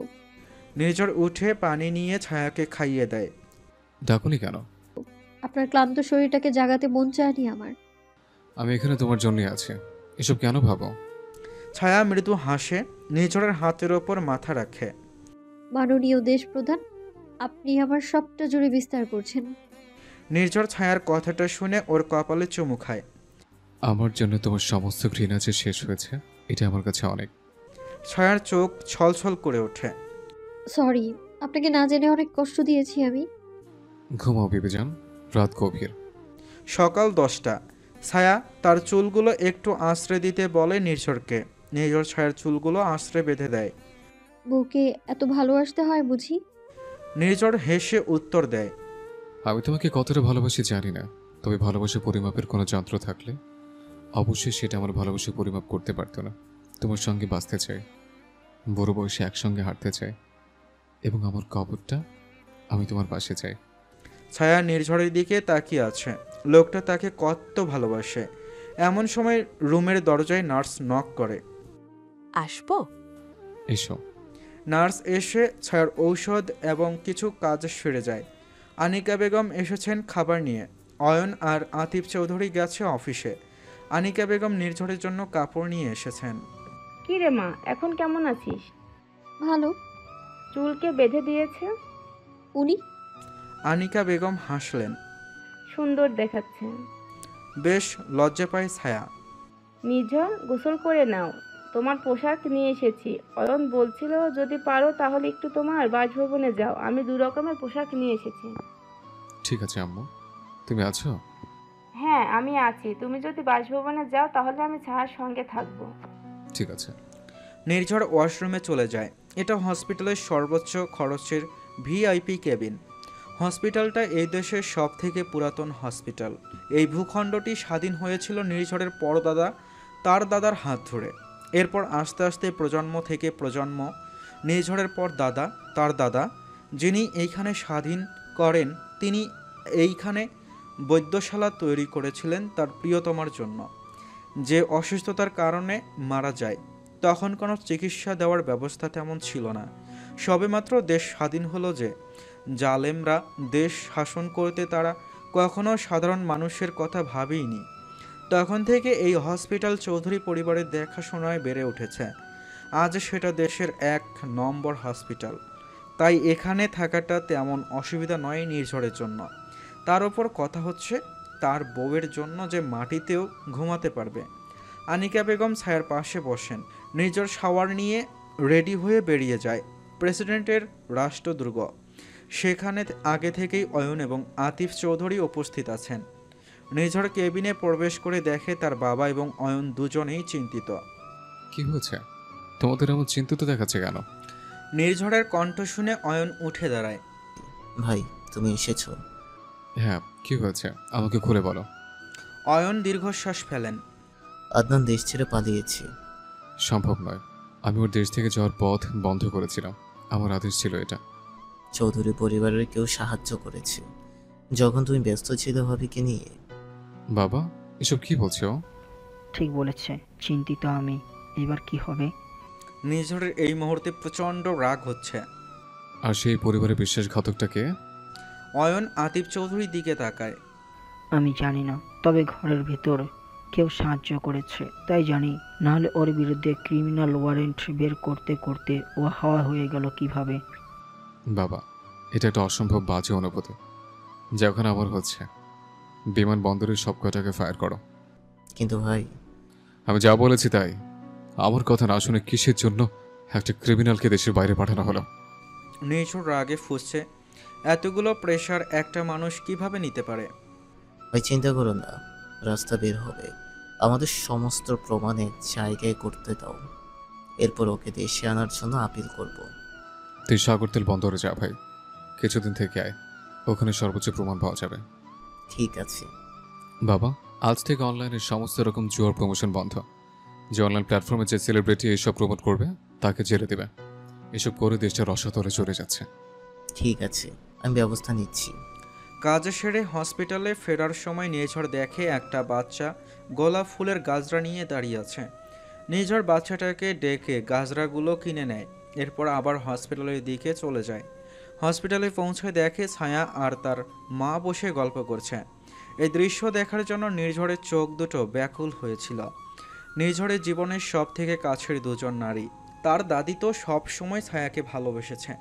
নির্ঝর উঠে পানি নিয়ে ছায়াকে খাইয়ে দেয়।
ডাকুনি কেন?
আপনার ক্লান্ত শরীরটাকে জাগাতে মন চায়নি আমার।
আমি এখানে তোমার জন্যই আছি। এসব কেন ভাবো?
ছায়া মৃদু হাসে, নির্ঝরের হাতের ওপর মাথা রাখে।
মাননীয় দেশপ্রধান, আপনি আমার সবটা জুড়ে বিস্তার করছেন।
নির্ঝর ছায়ার কথাটা শুনে ওর কপালে চুমু খায়।
আমার জন্য তোমার সমস্ত ঘৃণা যে শেষ হয়েছে, এটা আমার কাছে অনেক।
ছায়ার চোখ ছলছল করে ওঠে।
সরি, আপনাকে না জেনে অনেক কষ্ট দিয়েছি আমি।
ঘুমাও বিবিজান, রাত গভীর।
সকাল 10টা। ছায়া তার চুলগুলো একটু আঁচড়ে দিতে বলে নির্ঝরকে। নির্ঝর ছায়ার চুলগুলো আঁচড়ে বেঁধে দেয়।
বউকে এত ভালোবাসতে হয় বুঝি?
নির্ঝর হেসে উত্তর দেয়,
আমি তোমাকে কতটা ভালোবাসি জানি না, তবে ভালোবাসা পরিমাপের কোনো যন্ত্র থাকলে অবশ্যই সেটা আমার ভালোবাসা পরিমাপ করতে পারতো না। তোমার সঙ্গে বাঁচতে চাই, বড় বয়সে একসঙ্গে হাঁটতে চাই, এবং আমার কবরটা আমি তোমার পাশে চাই।
ছায়া নির্ঝরের দিকে তাকিয়ে আছে। লোকটা তাকে কত ভালোবাসে। এমন সময় রুমের দরজায় নার্স নক করে।
আসবো?
এসো।
নার্স এসে ছায়ার ঔষধ এবং কিছু কাজ সেরে যায়। আনিকা বেগম এসেছেন খাবার নিয়ে। অয়ন আর আতিফ চৌধুরী গেছে অফিসে। আনিকা বেগম নির্ঝরের জন্য কাপড় নিয়ে এসেছেন।
কি রে মা, এখন কেমন আছিস?
ভালো।
চুলকে বেঁধে দিয়েছে
উনি?
আনিকা বেগম হাসলেন।
সুন্দর দেখাচ্ছে।
বেশ লজ্জা পায় ছায়া।
নির্ঝর, গোসল করে নাও, তোমার পোশাক নিয়ে এসেছি। অয়ন বলছিল যদি পারো তাহলে একটু তোমার বাসভবনে যাও, আমি 2 রকমের পোশাক নিয়ে এসেছি।
ঠিক আছে আম্মু, তুমি আছো?
হ্যাঁ আমি আছি, তুমি যদি বাসভবনে যাও তাহলে আমি ছায়ার সঙ্গে থাকবো।
ঠিক আছে।
নির্ঝর ওয়াশরুমে চলে যায়। এটা হসপিটালের সর্বোচ্চ খরচের ভিআইপি কেবিন। হসপিটালটা এই দেশের সব থেকে পুরাতন হসপিটাল। এই ভূখণ্ডটি স্বাধীন হয়েছিল নির্ঝরের পরদাদা তার দাদার হাত ধরে। এরপর আস্তে আস্তে প্রজন্ম থেকে প্রজন্ম, নির্ঝরের পর দাদা তার দাদা, যিনি এইখানে স্বাধীন করেন, তিনি এইখানে বৈদ্যশালা তৈরি করেছিলেন তার প্রিয়তমার জন্য, যে অসুস্থতার কারণে মারা যায়। তখন কোনো চিকিৎসা দেওয়ার ব্যবস্থা তেমন ছিল না। সবেমাত্র দেশ স্বাধীন হলো যে জালেমরা দেশ শাসন করতে, তারা কখনো সাধারণ মানুষের কথা ভাবেইনি। তখন থেকে এই হসপিটাল চৌধুরী পরিবারের দেখাশোনায় বেড়ে উঠেছে। আজ সেটা দেশের 1 নম্বর হসপিটাল। তাই এখানে থাকাটা তেমন অসুবিধা নয় নির্ঝরের জন্য। তার ওপর কথা হচ্ছে তার বউয়ের জন্য যে মাটিতেও ঘুমাতে পারবে। আনিকা বেগম ছায়ার পাশে বসেন। নির্ঝর শাওয়ার নিয়ে রেডি হয়ে বেরিয়ে যায় প্রেসিডেন্টের রাষ্ট্রদুর্গ। সেখানে আগে থেকেই অয়ন এবং আতিফ চৌধুরী উপস্থিত আছেন। নির্ঝর কেবিনে প্রবেশ করে দেখে তার বাবা এবং অয়ন দুজনেই চিন্তিত।
কি হয়েছে? তোমাদের এমন চিন্তিত দেখাচ্ছে কেন?
নির্ঝরের কণ্ঠ শুনে অয়ন উঠে দাঁড়ায়।
ভাই, তুমি এসেছো?
হ্যাঁ, কি হয়েছে আমাকে খুলে বলো।
অয়ন দীর্ঘশ্বাস ফেলেন।
আদনান দেশ ছেড়ে পালিয়েছে।
সম্ভব নয়, আমি ওর দেশ থেকে যাওয়ার পথ বন্ধ করেছিলাম, আমার আদেশ ছিল এটা।
চৌধুরী পরিবারের কেউ সাহায্য করেছে যখন তুমি ব্যস্ত ছিলে ভাবিকে নিয়ে।
বাবা, এসব কি বলছো?
ঠিক বলেছে, চিন্তিত আমি। এবার কি হবে?
নির্ঝরের এই মুহূর্তে প্রচণ্ড রাগ হচ্ছে।
আর সেই পরিবারের বিশ্বাসঘাতকটাকে?
অয়ন আতিফ চৌধুরীর দিকে তাকায়।
আমি জানি না, তবে ঘরের ভেতর কেউ সাহায্য করেছে তাই জানি, নাহলে ওর বিরুদ্ধে ক্রিমিনাল ওয়ারেন্ট বের করতে করতে ও হাওয়া হয়ে গেল কিভাবে?
বাবা, এটা একটা অসম্ভব বাজে অনুভূতি যখন আমার হচ্ছে। বিমানবন্দরের সব কটাকে ফায়ার করো।
কিন্তু ভাই,
আমি যা বলেছি তাই। আমার কথা না শুনে কিসের জন্য একটা ক্রিমিনালকে দেশের বাইরে পাঠানো হলো?
নির্ঝর রাগে ফুঁসছে। এতগুলো প্রেশার একটা মানুষ কিভাবে নিতে পারে?
ভাই চিন্তা করো না, রাস্তা বের হবে। আমাদের সমস্ত প্রমাণের জায়গায় করতে দাও, এরপর ওকে দেশে আনার জন্য আপিল করব।
তুই সাগরতেল বন্দরে যা ভাই, কিছুদিন থেকে আয়, ওখানে সর্বোচ্চ প্রমাণ পাওয়া যাবে।
ঠিক আছে
বাবা, আজ থেকে অনলাইনের সমস্ত রকম জুয়ার প্রমোশন বন্ধ। যে অনলাইন প্ল্যাটফর্মে যে সেলিব্রিটি এইসব প্রমোট করবে তাকে জেলে দেবে। এসব করে দেশটা রসাতলে চলে যাচ্ছে।
ঠিক আছে, আমি ব্যবস্থা নিচ্ছি।
কাজ সেরে হসপিটালে ফেরার সময় নির্ঝর দেখে একটা বাচ্চা গোলাপ ফুলের গাজরা নিয়ে দাঁড়িয়ে আছে। নির্ঝর বাচ্চাটাকে ডেকে গাজরাগুলো কিনে নেয়। এরপর আবার হসপিটালের দিকে চলে যায়। হসপিটালে পৌঁছে দেখে ছায়া আর তার মা বসে গল্প করছে। এই দৃশ্য দেখার জন্য নির্ঝরের চোখ দুটো ব্যাকুল হয়েছিল। নির্ঝরের জীবনের সব থেকে কাছের দুজন নারী। তার দাদি তো সব সময় ছায়াকে ভালোবেসেছে,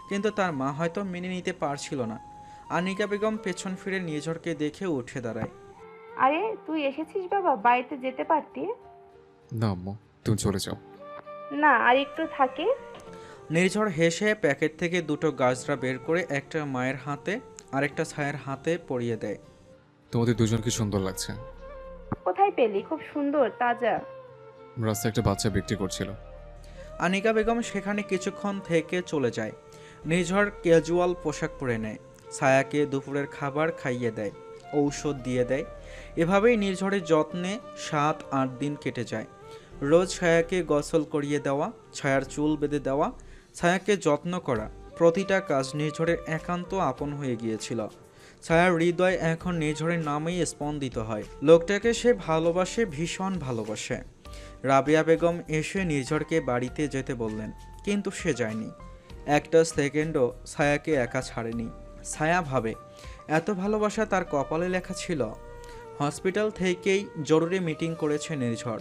কিন্তু তার মা হয়তো মেনে নিতে পারছিল না। আনিকা বেগম পেছন ফিরে নির্ঝরকে দেখে উঠে দাঁড়ায়।
আরে তুই এসেছিস বাবা, বাড়িতে যেতে পারতি।
না আম্মু, তুমি চলে যাও।
না, আর একটু থাকে।
নির্ঝর হেসে প্যাকেট থেকে দুটো গাজরা বের করে একটা মায়ের হাতে আরেকটা ছায়ার হাতে পরিয়ে দেয়।
তোমাদের দুজনকে সুন্দর লাগছে।
কোথায় পেলি? খুব সুন্দর, তাজা।
রাস্তায় একটা বাচ্চা বিক্রি করছিল।
আনিকা বেগম সেখানে কিছুক্ষণ থেকে চলে যায়। নির্ঝর ক্যাজুয়াল পোশাক পরে নেয়, ছায়াকে দুপুরের খাবার খাইয়ে দেয়, ঔষধ দিয়ে দেয়। এভাবেই নির্ঝরের যত্নে 7-8 দিন কেটে যায়। রোজ ছায়াকে গোসল করিয়ে দেওয়া, ছায়ার চুল বেঁধে দেওয়া, ছায়াকে যত্ন করা, প্রতিটা কাজ নির্ঝরের একান্ত আপন হয়ে গিয়েছিল। ছায়ার হৃদয় এখন নির্ঝরের নামেই স্পন্দিত হয়। লোকটাকে সে ভালোবাসে, ভীষণ ভালোবাসে। রাবেয়া বেগম এসে নির্ঝরকে বাড়িতে যেতে বললেন, কিন্তু সে যায়নি। একটা সেকেন্ডও ছায়াকে একা ছাড়েনি। ছায়া ভাবে, এত ভালোবাসা তার কপালে লেখা ছিল। হসপিটাল থেকেই জরুরি মিটিং করেছে নির্ঝর,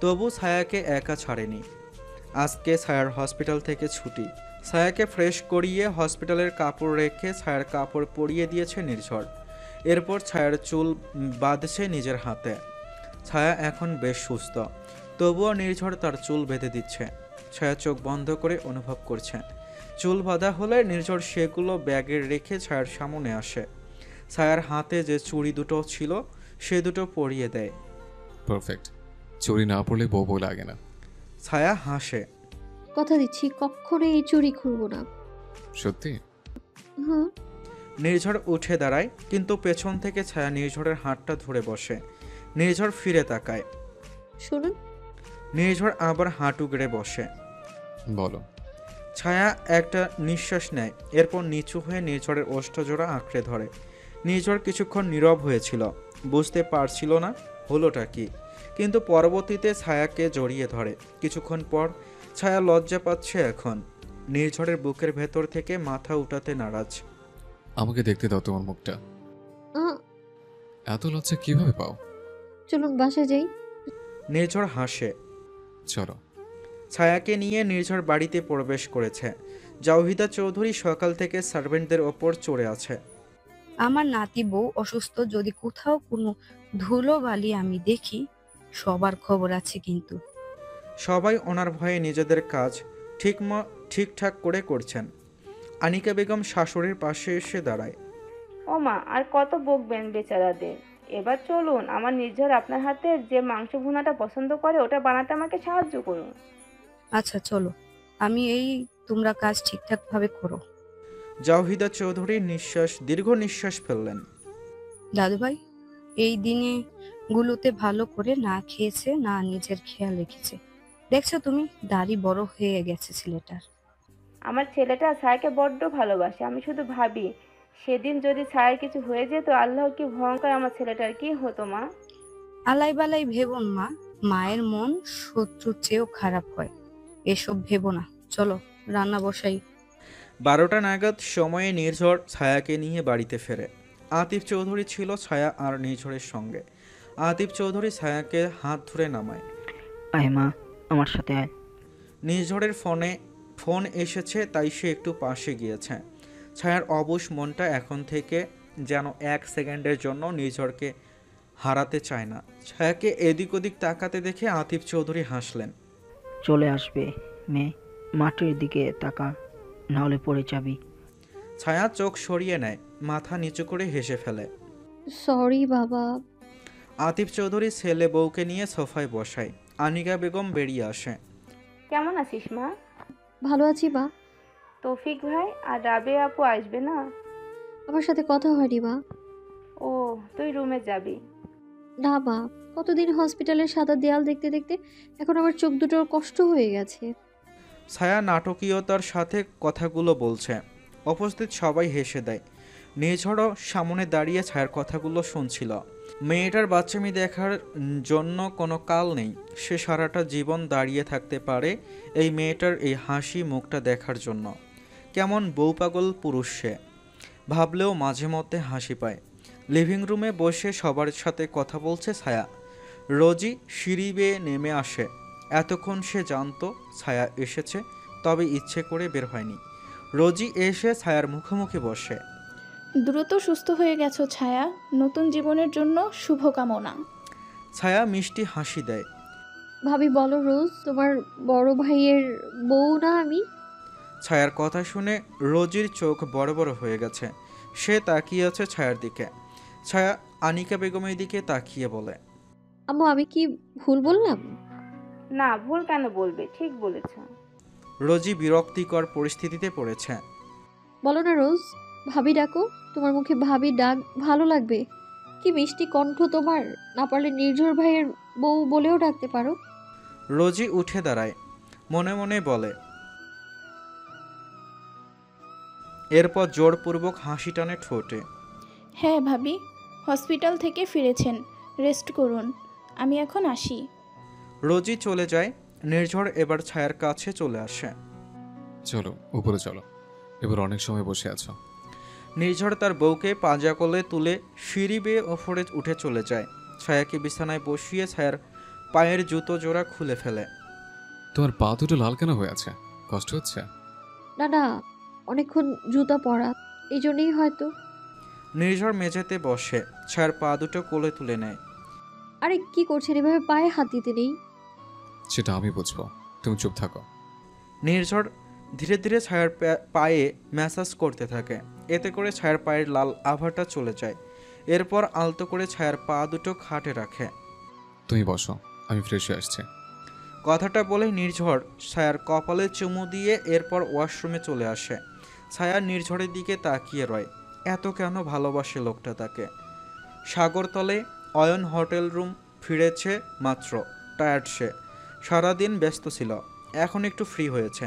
তবু ছায়াকে একা ছাড়েনি। আজকে ছায়ার হসপিটাল থেকে ছুটি। ছায়াকে ফ্রেশ করিয়ে হসপিটালের কাপড় রেখে ছায়ার কাপড় পরিয়ে দিয়েছে নির্ঝর। এরপর ছায়ার চুল বাঁধছে নিজের হাতে। ছায়া এখন বেশ সুস্থ, তবুও নির্ঝর তার চুল বেঁধে দিচ্ছে। ছায়া চোখ বন্ধ করে অনুভব করছে। চুল বাঁধা হলে নির্ঝর সেগুলো ব্যাগে রেখে ছায়ার সামনে আসে। ছায়ার হাতে যে চুড়ি দুটো ছিল সে দুটো পরিয়ে দেয়।
পারফেক্ট। চুরি না পড়লে বউ লাগে না।
ছায়া হাসে।
কথা দিচ্ছি কখনো এই চুরি খুলবো না।
সত্যি?
হুম।
নির্ঝর উঠে দাঁড়ায়, কিন্তু পেছন থেকে ছায়া নির্ঝরের হাতটা ধরে বসে। নির্ঝর ফিরে তাকায়।
শুনুন।
নির্ঝর আবার হাঁটু গেড়ে বসে।
বলো।
ছায়া একটা নিঃশ্বাস নেয়, এরপর নিচু হয়ে নির্ঝরের ওষ্ঠজোড়া আঁকড়ে ধরে। নির্ঝর কিছুক্ষণ নীরব হয়েছিল, বুঝতে পারছিল না হলোটা কি, কিন্তু পরবর্তীতে ছায়াকে জড়িয়ে ধরে। কিছুক্ষণ পর ছায়া লজ্জা পাচ্ছে এখন। নির্ঝরের বুকের ভেতর থেকে মাথা উঠাতে নারাজ।
আমাকে দেখতে দাও তোমার মুখটা। এত লজ্জা কিভাবে পাও?
চলুন বাসায় যাই।
নির্ঝর হাসে।
চলো।
ছায়াকে নিয়ে নির্ঝর বাড়িতে প্রবেশ করেছে। জাওহিদা চৌধুরী সকাল থেকে সার্ভেন্টদের ওপর চড়ে আছে।
আমার নাতি বউ অসুস্থ, যদি কোথাও কোনো ধুলো বালি আমি দেখি সবার খবর আছে কিন্তু।
সবাই ওনার ভয়ে নিজেদের কাজ ঠিকঠাক করে করছেন। আনিকা বেগম শাশুড়ির পাশে এসে দাঁড়ায়।
ও মা, আর কত বকবেন বেচারাদের? এবার চলুন, আমার নির্ঝর আপনার হাতে যে মাংস ভুনাটা পছন্দ করে ওটা বানাতে আমাকে সাহায্য করুন।
আচ্ছা চলো, তোমরা কাজ ঠিকঠাক ভাবে করো।
জাওহিদা চৌধুরী দীর্ঘ নিঃশ্বাস ফেললেন।
দাদুভাই এই দিনে গুলোতে ভালো করে না খেয়েছে, না নিজের খেয়াল রেখেছে। দেখছো তুমি, দাড়ি বড় হয়ে গেছে ছেলেটার।
আমার ছেলেটা ছায়াকে বড্ড ভালোবাসে। আমি শুধু ভাবি, সেদিন যদি ছায়ার কিছু হয়ে যেত, আল্লাহ কি ভয়ঙ্কর আমার ছেলেটার কি হতো মা।
আলাই বালাই ভেবন মা, মায়ের মন শত্রুর চেয়েও খারাপ হয়। এসব ভেবো না, চলো রান্না বসাই।
12টা নাগাদ সময়ে নির্ঝর ছায়াকে নিয়ে বাড়িতে ফেরে। আতিফ চৌধুরী ছিল ছায়া আর নির্ঝরের সঙ্গে। আতিফ চৌধুরী ছায়াকে হাত ধরে নামায়।
আয় মা, আমার সাথে আয়।
নির্ঝরের ফোন এসেছে, তাই সে একটু পাশে গিয়েছে। ছায়ার অবশ মনটা এখন থেকে যেন 1 সেকেন্ডের জন্য নির্ঝরকে হারাতে চায় না। ছায়াকে এদিক ওদিক তাকাতে দেখে আতিফ চৌধুরী হাসলেন।
চলে আসবে মেয়ে, মাটির দিকে তাকা, নাহলে পড়ে যাবি।
ছায়া চোখ সরিয়ে নেয়, মাথা নিচু করে হেসে ফেলে।
সরি বাবা।
আতিফ চৌধুরী ছেলে বউকে নিয়ে সোফায় বসায়। আনিকা বেগম বেরিয়ে আসে।
কেমন আছিস মা?
ভালো আছি মা।
তৌফিক ভাই আর রাবেয়া আপু আসবে না?
আমার সাথে কথা হয়নি মা।
ও, তুই রুমে যাবি?
না মা, কতদিন হসপিটালের সাদা দেয়াল দেখতে দেখতে এখন আমার চোখ দুটোর কষ্ট হয়ে গেছে।
ছায়া নাটকীয়তার সাথে কথাগুলো বলছে। উপস্থিত সবাই হেসে দেয়। নির্ঝরও সামনে দাঁড়িয়ে ছায়ার কথাগুলো শুনছিল। মেয়েটার বাচ্চামি দেখার জন্য কোনো কাল নেই। সে সারাটা জীবন দাঁড়িয়ে থাকতে পারে এই মেয়েটার এই হাসি মুখটা দেখার জন্য। কেমন বউপাগল পুরুষ সে, ভাবলেও মাঝে মধ্যে হাসি পায়। লিভিং রুমে বসে সবার সাথে কথা বলছে ছায়া। রোজই সিঁড়ি বেয়ে নেমে আসে। এতক্ষণ সে জানতো ছায়া এসেছে, তবে ইচ্ছে করে বের হয়নি। রোজই এসে ছায়ার মুখোমুখি বসে।
দ্রুত সুস্থ হয়ে গেছো ছায়া, নতুন জীবনের জন্য শুভকামনা।
ছায়া মিষ্টি হাসি দেয়।
ভাবি বলো রোজ, তোমার বড় ভাইয়ের বউ না আমি?
ছায়ার কথা শুনে রোজির চোখ বড় বড় হয়ে গেছে। সে তাকিয়ে আছে ছায়ার দিকে। ছায়া আনিকা বেগমের দিকে তাকিয়ে বলে,
আম্মু আমি কি ভুল বললাম?
না, ভুল কেন বলবে, ঠিক বলেছ।
রোজি বিরক্তিকর পরিস্থিতিতে পড়েছে।
বলো না রোজ, ভাবি ডাকো। তোমার মুখে ভাবি ডাক ভালো লাগবে। কি মিষ্টি কণ্ঠ তোমার, না পারলে নির্ঝর ভাইয়ের বউ বলেও ডাকতে পারো।
রোজি উঠে দাঁড়ায়, মনে মনে বলে। এরপর জোরপূর্বক হাসি টানে ঠোঁটে।
হ্যাঁ ভাবি, হসপিটাল থেকে ফিরেছেন, রেস্ট করুন, আমি এখন আসি।
রোজি চলে যায়। নির্ঝর এবার ছায়ার কাছে চলে আসে।
চলো উপরে চলো, এবার অনেক সময় বসে আছো।
নির্ঝর তার বউকে পাঁজা কোলে তুলে সিঁড়ি বেয়ে ওপরে উঠে চলে যায়। ছায়াকে বিছানায় বসিয়ে ছায়ার পায়ের জুতো জোড়া খুলে ফেলে।
তোমার পা দুটো লাল কেন হয়ে আছে? কষ্ট হচ্ছে?
না না, অনেকক্ষণ জুতা পরা, এই জন্যই হয়তো।
নির্ঝর মেঝেতে বসে ছায়ার পা দুটো কোলে তুলে নেয়।
আরে কি করছেন, এভাবে পায়ে হাত দিতে নেই।
সেটা আমি বুঝবো, তুমি চুপ থাকো।
নির্ঝর ধীরে ধীরে ছায়ার পায়ে ম্যাসাজ করতে থাকে। এতে করে ছায়ার পায়ের লাল আভাটা চলে যায়। এরপর আলতো করে ছায়ার পা দুটো খাটে রাখে।
তুমি বসো, আমি ফ্রেশ হয়ে আসছি।
কথাটা বলে নির্ঝর ছায়ার কপালে চুমু দিয়ে এরপর ওয়াশরুমে চলে আসে। ছায়া নির্ঝরের দিকে তাকিয়ে রয়। এত কেন ভালোবাসে লোকটা তাকে। সাগরতলে অয়ন হোটেল রুম ফিরেছে মাত্র। টায়ার্ড সে, সারাদিন ব্যস্ত ছিল, এখন একটু ফ্রি হয়েছে।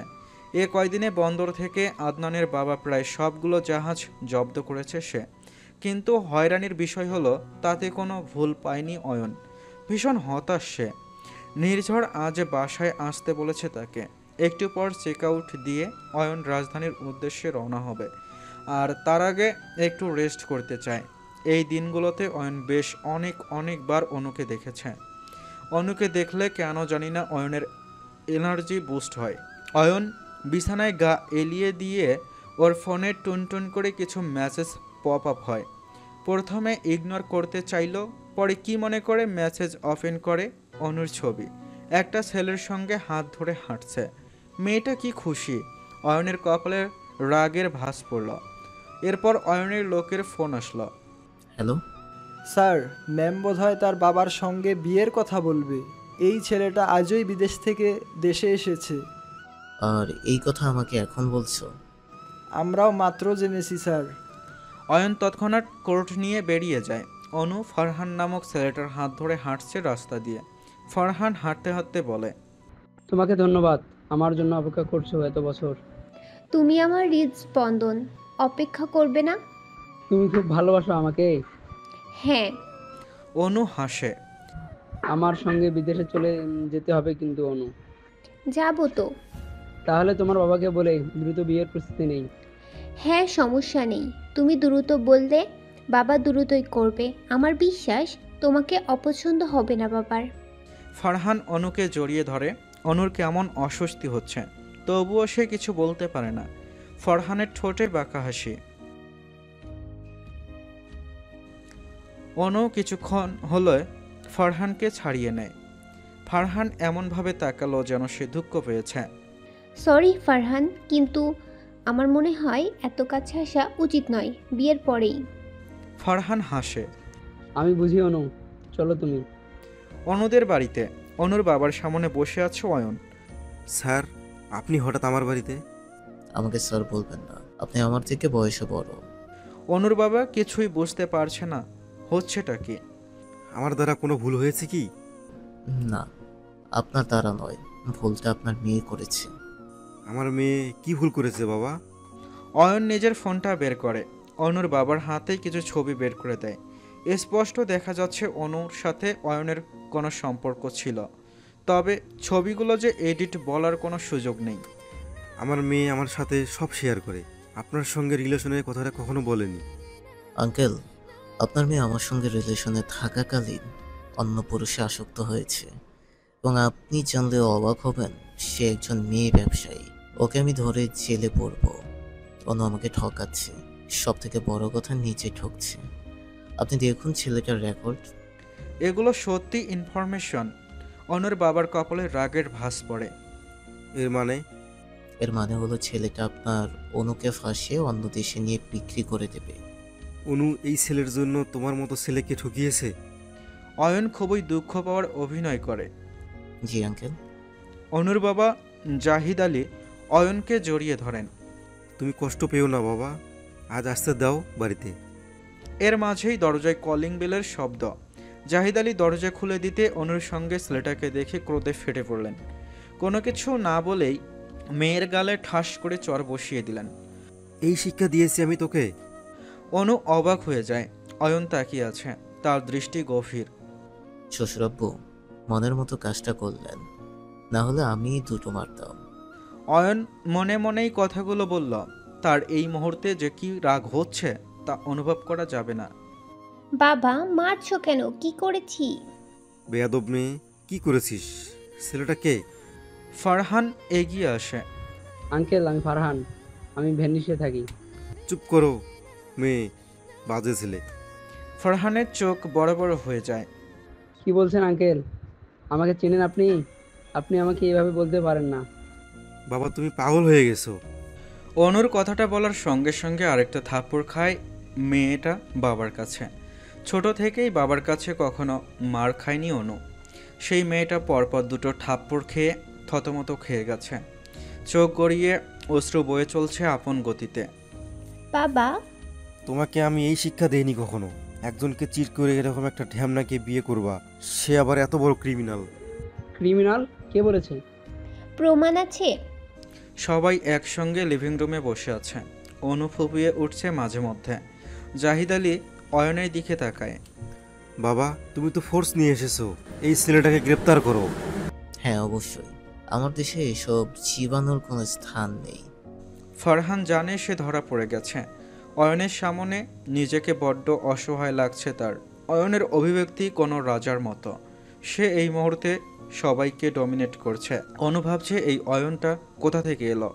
এ কয়দিনে বন্দর থেকে আদনানের বাবা প্রায় সবগুলো জাহাজ জব্দ করেছে সে। কিন্তু হয়রানির বিষয় হলো তাতে কোনো ভুল পায়নি অয়ন। ভীষণ হতাশ সে। নির্ঝর আজ বাসায় আসতে বলেছে তাকে। একটু পর চেক আউট দিয়ে অয়ন রাজধানীর উদ্দেশ্যে রওনা হবে। আর তার আগে একটু রেস্ট করতে চায়। এই দিনগুলোতে অয়ন বেশ অনেকবার অনুকে দেখেছে। অনুকে দেখলে কেন জানি না অয়নের এনার্জি বুস্ট হয়। অয়ন বিছানায় গা এলিয়ে দিয়ে ওর ফোনে টুনটুন করে কিছু মেসেজ পপ আপ হয়। প্রথমে ইগনোর করতে চাইল, পরে কি মনে করে মেসেজ ওপেন করে অনুর ছবি। একটা ছেলের সঙ্গে হাত ধরে হাঁটছে। মেয়েটা কি খুশি। অয়নের কপালে রাগের ভাঁজ পড়ল। এরপর অয়নের লোকের ফোন আসলো।
হ্যালো
স্যার, ম্যাম বোধহয় তার বাবার সঙ্গে বিয়ের কথা বলবে। এই ছেলেটা আজই বিদেশ থেকে দেশে এসেছে।
আর এই কথা আমাকে এখন বলছো?
আমরাও মাত্র জেনেছি স্যার।
অয়ন তৎক্ষণাৎ কোর্ট নিয়ে বেরিয়ে যায়। অনু ফারহান নামক ছেলেটার হাত ধরে হাঁটছে রাস্তা দিয়ে। ফারহান হাঁটতে হাঁটতে বলে,
তোমাকে ধন্যবাদ, আমার জন্য অপেক্ষা করছো এত বছর।
তুমি আমার হৃদস্পন্দন, অপেক্ষা করবে না?
তুমি খুব ভালোবাসো আমাকে।
হ্যাঁ।
অনু হাসে।
আমার সঙ্গে বিদেশে চলে যেতে হবে কিন্তু অনু।
যাবো তো।
তাহলে তোমার বাবাকে বলে দ্রুত বিয়ের প্রস্তুতি নেই।
হ্যাঁ, সমস্যা নেই, তুমি দ্রুত বললে বাবা দ্রুতই করবে। আমার বিশ্বাস তোমাকে অপছন্দ হবে না বাবার।
ফারহান অনুকে জড়িয়ে ধরে। অনুর কেমন অস্বস্তি হচ্ছে, তবুও সে কিছু বলতে পারে না। ফারহানের ঠোঁটে বাঁকা হাসি। অনু কিছুক্ষণ হলো ফারহানকে ছাড়িয়ে নেয়। ফারহান এমনভাবে তাকালো যেন সে দুঃখ পেয়েছে।
সরি ফারহান, কিন্তু আমার মনে হয় এত কাছে আসা উচিত নয়, বিয়ের পরেই।
ফারহান হাসে।
আমি বুঝি অনু, চলো তুমি।
অনুদের বাড়িতে অনুর বাবার সামনে বসে আছে অয়ন।
স্যার, আপনি হঠাৎ আমার বাড়িতে?
আমাকে স্যার বলবেন না, আপনি আমার থেকে বয়সে বড়।
অনুর বাবা কিছুই বুঝতে পারছে না হচ্ছেটা কি।
আমার দ্বারা কোনো ভুল হয়েছে কি?
না, আপনার দ্বারা নয়, ভুলটা আপনার মেয়ে করেছে।
আমার মেয়ে কি ভুল করেছে বাবা?
অয়ন নিজের ফোনটা বের করে অনুর বাবার হাতে কিছু ছবি বের করে দেয়। স্পষ্ট দেখা যাচ্ছে অনুর সাথে অয়নের কোনো সম্পর্ক ছিল, তবে ছবিগুলো যে এডিট বলার কোনো সুযোগ নেই।
আমার মেয়ে আমার সাথে সব শেয়ার করে, আপনার সঙ্গে রিলেশনের কথাটা কখনো বলেনি।
আঙ্কেল, আপনার মেয়ে আমার সঙ্গে রিলেশনে থাকাকালীন অন্য পুরুষে আসক্ত হয়েছে, এবং আপনি জানলে অবাক হবেন, সে একজন মেয়ে ব্যবসায়ী। ওকে আমি ধরে জেলে পড়ব। অনু আমাকে ঠকাচ্ছে, সব থেকে বড় কথা নিচে ঠকছে। আপনি দেখুন ছেলেটার রেকর্ড।
এগুলো সত্যি ইনফরমেশন। অনুর বাবার কপালে রাগের ভাঁজ পড়ে।
এর মানে?
এর মানে হলো ছেলেটা আপনার অনুকে ফাঁসিয়ে অন্য দেশে নিয়ে বিক্রি করে দেবে।
অনু এই ছেলের জন্য তোমার মতো ছেলেকে ঠকিয়েছে?
অয়ন খুবই দুঃখ পাওয়ার অভিনয় করে।
জি আঙ্কেল।
অনুর বাবা জাহিদ আলী অয়নকে জড়িয়ে ধরেন।
তুমি কষ্ট পেও না বাবা, আজ আসতে দাও বাড়িতে।
এর মাঝেই দরজায় কলিং বেলের শব্দ। জাহিদ আলী দরজা খুলে দিতে অনুর সঙ্গে ছেলেটাকে দেখে ক্রোধে ফেটে পড়লেন। কোনো কিছু না বলেই মেয়ের গালে ঠাস করে চর বসিয়ে দিলেন।
এই শিক্ষা দিয়েছি আমি তোকে?
অনু অবাক হয়ে যায়। অয়ন তাকিয়ে আছে, তার দৃষ্টি গভীর।
শ্বশুরাব্বু মনের মতো কাজটা করলেন, না হলে আমি দুটো মারতাম।
অয়ন মনে মনেই কথাগুলো বলল। তার এই মুহূর্তে যে কি রাগ হচ্ছে তা অনুভব করা যাবে না।
বাবা মারছো কেন? কি করেছি?
বেয়াদব মেয়ে, কি করেছিস? ছেলেটা কে?
ফারহান এগিয়ে আসে।
আঙ্কেল, আমি ফারহান, আমি ভেনিসে থাকি।
চুপ করো মেয়ে, বাজে ছেলে।
ফারহানের চোখ বড় বড় হয়ে যায়।
কি বলছেন আঙ্কেল? আমাকে চেনেন আপনি? আপনি আমাকে এভাবে বলতে পারেন না।
বাবা তুমি পাগল হয়ে গেছো।
অনুর কথাটা বলার সঙ্গে সঙ্গে আরেকটা থাপ্পড় খায় মেয়েটা বাবার কাছে। ছোট থেকেই বাবার কাছে কখনো মার খায়নি অনু। সেই মেয়েটা পরপর দুটো থাপ্পড় খেয়ে থতমত খেয়ে গেছে। চোখ গড়িয়ে অশ্রু বয়ে চলছে আপন গতিতে।
বাবা,
তোমাকে আমি এই শিক্ষা দেইনি কখনো। একজনকে চিট করে এরকম একটা ঢ্যামনাকে বিয়ে করবা, সে আবার এত বড় ক্রিমিনাল।
ক্রিমিনাল? কে বলেছে?
প্রমাণ আছে?
সবাই একসঙ্গে লিভিং রুমে বসে আছে। অনু ফুপিয়ে উঠছে মাঝে মধ্যে। জাহিদ আলী অয়নের দিকে তাকায়।
বাবা তুমি তো ফোর্স নিয়ে এসেছো, এই ছেলেটাকে গ্রেপ্তার করো।
হ্যাঁ অবশ্যই, আমার দেশে এসব জীবাণুর কোনো স্থান নেই।
ফারহান জানে সে ধরা পড়ে গেছে। অয়নের সামনে নিজেকে বড্ড অসহায় লাগছে তার। অয়নের অভিব্যক্তি কোনো রাজার মতো। সে এই মুহূর্তে সবাইকে ডমিনেট করছে। অনু ভাবছে এই অয়নটা কোথা থেকে এলো।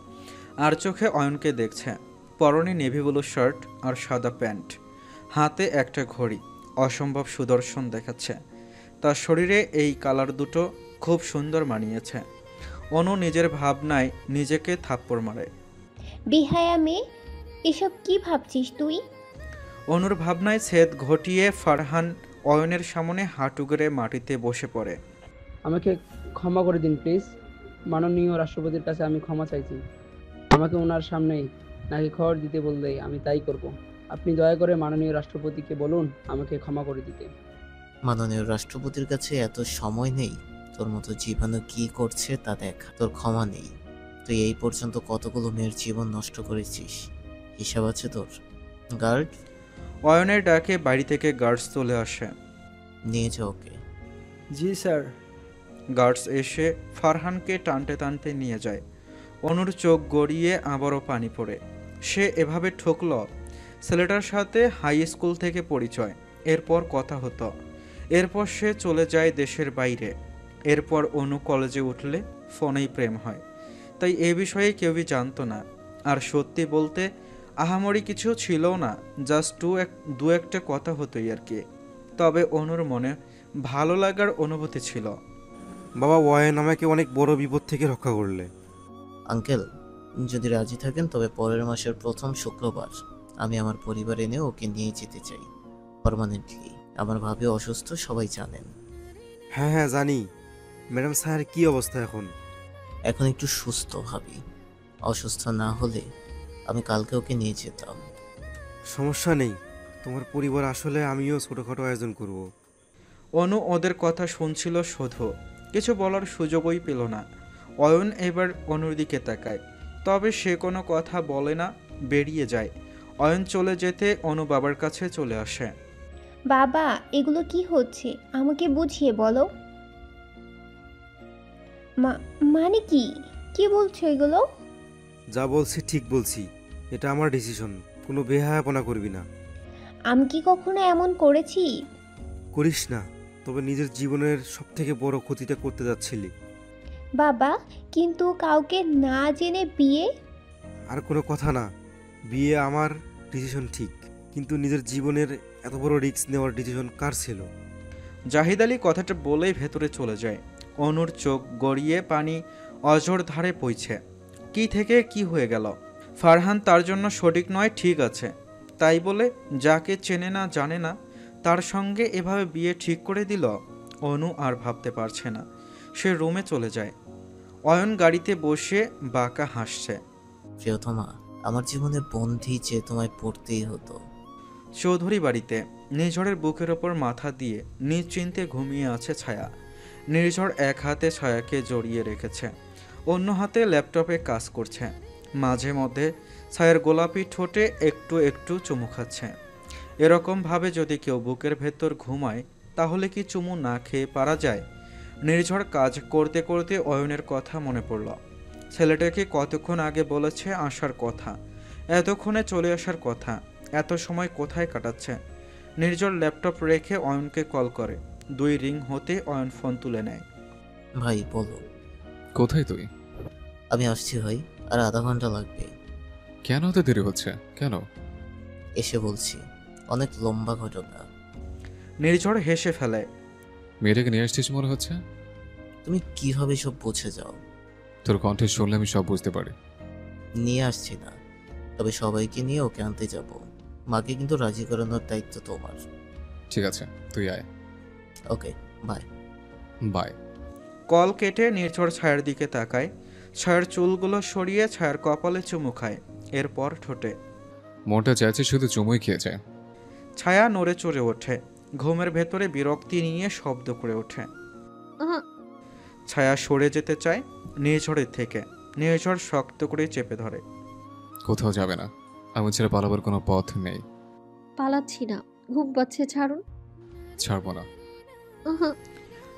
আর চোখে অয়নকে দেখছে। পরনে নেভি ব্লু শার্ট আর সাদা প্যান্ট, হাতে একটা ঘড়ি, অসম্ভব সুদর্শন দেখাচ্ছে। তার শরীরে এই কালার দুটো খুব সুন্দর মানিয়েছে। অনু নিজের ভাবনায় নিজেকে থাপ্পড় মারে।
বিহায়া মেয়ে, এসব কি ভাবছিস তুই?
অনুর ভাবনায় ছেদ ঘটিয়ে ফারহান অয়নের সামনে হাঁটু গেড়ে মাটিতে বসে পড়ে।
আমাকে ক্ষমা করে দিন প্লিজ। মাননীয় রাষ্ট্রপতির কাছে আমি ক্ষমা চাইছি। আমাকে ওনার সামনেই নাকি খবর দিতে বললেই আমি তাই করব। আপনি দয়া করে মাননীয় রাষ্ট্রপতিকে বলুন আমাকে ক্ষমা করে দিতে।
মাননীয় রাষ্ট্রপতির কাছে এত সময় নেই তোর মতো জীবাণু কি করছে তা দেখা। তোর ক্ষমা নেই। তুই এই পর্যন্ত কতগুলো মেয়ের জীবন নষ্ট করেছিস, হিসাব আছে তোর। গার্ড!
অয়নের ডাকে বাড়ি থেকে গার্ডস চলে আসে।
নিয়ে যাও ওকে।
জি স্যার।
গার্ডস এসে ফারহানকে টানতে টানতে নিয়ে যায়। অনুর চোখ গড়িয়ে আবারও পানি পড়ে। সে এভাবে ঠকল। ছেলেটার সাথে হাই স্কুল থেকে পরিচয়, এরপর কথা হতো, এরপর সে চলে যায় দেশের বাইরে, এরপর অনু কলেজে উঠলে ফোনেই প্রেম হয়। তাই এ বিষয়ে কেউই জানতো না। আর সত্যি বলতে আহামরি কিছু ছিল না, জাস্ট দু একটা কথা হতোই আর কি। তবে অনুর মনে ভালো লাগার অনুভূতি ছিল।
বাবা ওয়াইন আমাকে অনেক বড় বিপদ থেকে রক্ষা করলে।
আঙ্কেল যদি রাজি থাকেন তবে পরের মাসের প্রথম শুক্রবার আমি আমার পরিবার এনে ওকে নিয়ে যেতে চাই পার্মানেন্টলি। আমার ভাবি অসুস্থ, সবাই জানেন।
হ্যাঁ হ্যাঁ জানি। ম্যাডাম স্যার কি অবস্থা এখন?
এখন একটু সুস্থ ভাবি। অসুস্থ না হলে আমি কালকে ওকে নিয়ে যেতাম।
সমস্যা নেই, তোমার পরিবার আসলে আমিও ছোটোখাটো আয়োজন করব।
অনু ওদের কথা শুনছিল শুধু, কিছু বলার সুযোগই পেল না। অয়ন এবার অনুর দিকে তাকায়, তবে সে কোনো কথা বলে না, বেরিয়ে যায়। অয়ন চলে যেতে অনু বাবার কাছে চলে আসে।
বাবা, এগুলো কি হচ্ছে? আমাকে বুঝিয়ে বলো। মানে কি? কি বলছো এগুলো?
যা বলছি ঠিক বলছি, এটা আমার ডিসিশন, কোনো বেহায়াপনা করবি না।
আমি কি কখনো এমন করেছি?
করিস না, তবে নিজের জীবনের সবথেকে বড় ক্ষতিটা করতে যাচ্ছিলি।
বাবা, কিন্তু কাউকে না জেনে বিয়ে?
আর কোনো কথা না, বিয়ে আমার ডিসিশন ঠিক, কিন্তু নিজের জীবনের এত বড় রিস্ক নেওয়ার ডিসিশন কার ছিল?
জাহিদ আলী কথাটা বলেই ভেতরে চলে যায়। অনুর চোখ গড়িয়ে পানি অঝোর ধারে পইছে। কি থেকে কি হয়ে গেল? ফারহান তার জন্য সঠিক নয়, ঠিক আছে, তাই বলে যাকে চেনে না জানে না তার সঙ্গে এভাবে বিয়ে ঠিক করে দিল? অনু আর ভাবতে পারছে না। সে রুমে চলে যায়। অয়ন গাড়িতে বসে বাঁকা হাসছে।
প্রিয়তমা, আমার জীবনে বন্ধি যে তোমায় পড়তেই হতো।
চৌধুরী বাড়িতে নির্ঝরের বুকের ওপর মাথা দিয়ে নিশ্চিন্তে ঘুমিয়ে আছে ছায়া। নির্ঝর এক হাতে ছায়াকে জড়িয়ে রেখেছে, অন্য হাতে ল্যাপটপে কাজ করছে। মাঝে মধ্যে ছায়ার গোলাপি ঠোঁটে একটু একটু চুমু খাচ্ছে। এরকমভাবে যদি কেউ বুকের ভেতর ঘুমায় তাহলে কি চুমু না খেয়ে পারা যায়? নির্ঝর কাজ করতে করতে অয়নের কথা মনে পড়ল। ছেলেটাকে কতক্ষণ আগে বলেছে আসার কথা, এতক্ষণে চলে আসার কথা। এত সময় কোথায় কাটাচ্ছে? নির্ঝর ল্যাপটপ রেখে অয়নকে কল করে। 2 রিং হতে অয়ন ফোন তুলে নেয়।
ভাই বলো।
কোথায় তুই?
আমি আসছি ভাই, আর আধা ঘন্টা লাগবে।
কেন তো দেরি হচ্ছে? কেন?
এসে বলছি, অনেক লম্বা ঘটনা।
নির্ঝর হেসে ফেলে।
মেয়েটাকে নিয়ে আসছিস মনে হচ্ছে।
তুমি কিভাবে সব বুঝে যাও?
তোর কণ্ঠে শুনলে আমি সব বুঝতে পারি।
নিয়ে আসছি না, তবে সবাইকে নিয়ে ওকে আনতে যাব। মাকে কিন্তু রাজি করানোর দায়িত্ব তোমার।
ঠিক আছে, তুই আয়।
ওকে, বাই।
বাই।
কল কেটে নির্ঝর ছায়ার দিকে তাকায়। ছায়ার চুলগুলো সরিয়ে ছায়ার কপালে চুমু খায়, এরপর ঠোঁটে।
মনটা চাইছে শুধু চুমুই খেয়ে যায়।
ছায়া নড়ে চড়ে ওঠে, ঘুমের ভেতরে বিরক্তি নিয়ে শব্দ করে ওঠে। ছায়া সরে যেতে চায় নির্ঝরের থেকে। নির্ঝর শক্ত করে চেপে ধরে।
কোথাও যাবে না, আমি ছেড়ে পালাবার কোনো পথ নেই।
পালাচ্ছি না, ঘুম পাচ্ছে, ছাড়ুন।
ছাড়বো না।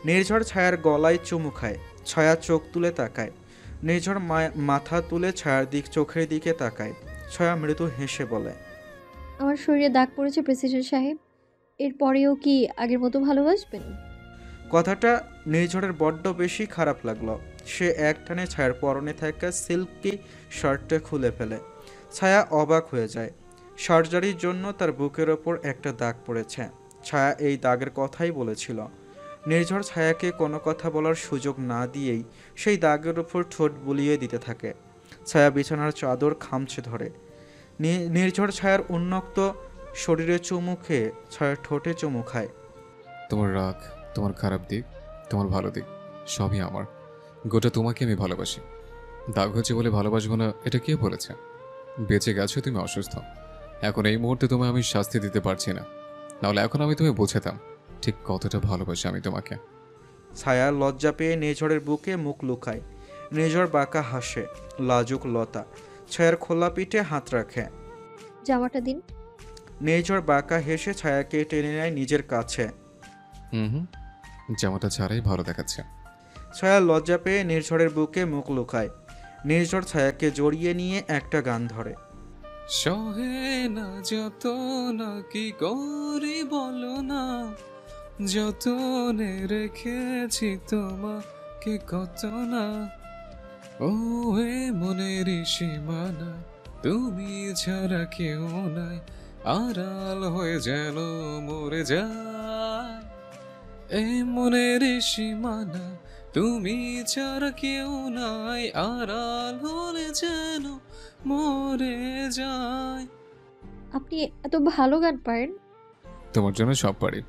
নির্ঝর ছায়ার গলায় চুমু খায়। ছায়া চোখ তুলে তাকায়। নির্ঝর মাথা তুলে ছায়ার চোখের দিকে তাকায়। ছায়া মৃদু হেসে বলে,
আমার শরীরে দাগ পড়েছে প্রেসিডেন্ট সাহেব, এরপরেও কি আগের মতো ভালোবাসবেন?
কথাটা নির্ঝরের বড্ড বেশি খারাপ লাগলো। সে একটানে ছায়ার পরনে থাকা সিল্কি শার্টটা খুলে ফেলে। ছায়া অবাক হয়ে যায়। সার্জারির জন্য তার বুকের ওপর একটা দাগ পড়েছে। ছায়া এই দাগের কথাই বলেছিল। নির্ঝর ছায়াকে কোনো কথা বলার সুযোগ না দিয়েই সেই দাগের ওপর ঠোঁট বুলিয়ে দিতে থাকে। ছায়া বিছানার চাদর খামছে ধরে। নির্ঝর ছায়ার উন্মুক্ত শরীরে চুমু খেয়ে ছায়ার ঠোঁটে চুমু খায়।
তোমার রাগ, তোমার খারাপ দিক, তোমার ভালো দিক সবই আমার। গোটা তোমাকে আমি ভালোবাসি। দাগ হচ্ছে বলে ভালোবাসবো না এটা কে বলেছে? বেঁচে গেছো, তুমি অসুস্থ। এখন এই মুহূর্তে তোমায় আমি শাস্তি দিতে পারছি না, নাহলে এখন আমি তুমি বোঝাতাম ঠিক কতটা ভালোবাসি আমি তোমাকে।
ছায়া লজ্জা পেয়ে নির্ঝরের বুকে মুখ লুকায়। নির্ঝর বাঁকা হাসে, লাজুক লতা। ছায়ার খোলা পিঠে হাত রাখে।
জামাটা দিন।
নির্ঝর বাঁকা হেসে ছায়াকে টেনে নেয় নিজের কাছে।
জামাটা ছাড়াই ভালো দেখাচ্ছে।
ছায়া লজ্জা পেয়ে নির্ঝরের বুকে মুখ লুকায়। নির্ঝর ছায়াকে জড়িয়ে নিয়ে একটা গান ধরে।
সহে না যত না কি করি বলো না, যতনে রেখেছি তোমাকে কত না। ও হে মনের সীমানা, তুমি ছাড়া কেউ নাই, আড়াল হয়ে যেন মরে যায়। এই মনের সীমানা, তুমি ছাড়া কেউ নাই, আড়াল হলে যেন মরে যায়।
আপনি এত ভালো গান পারেন?
তোমার জন্য সব পারি।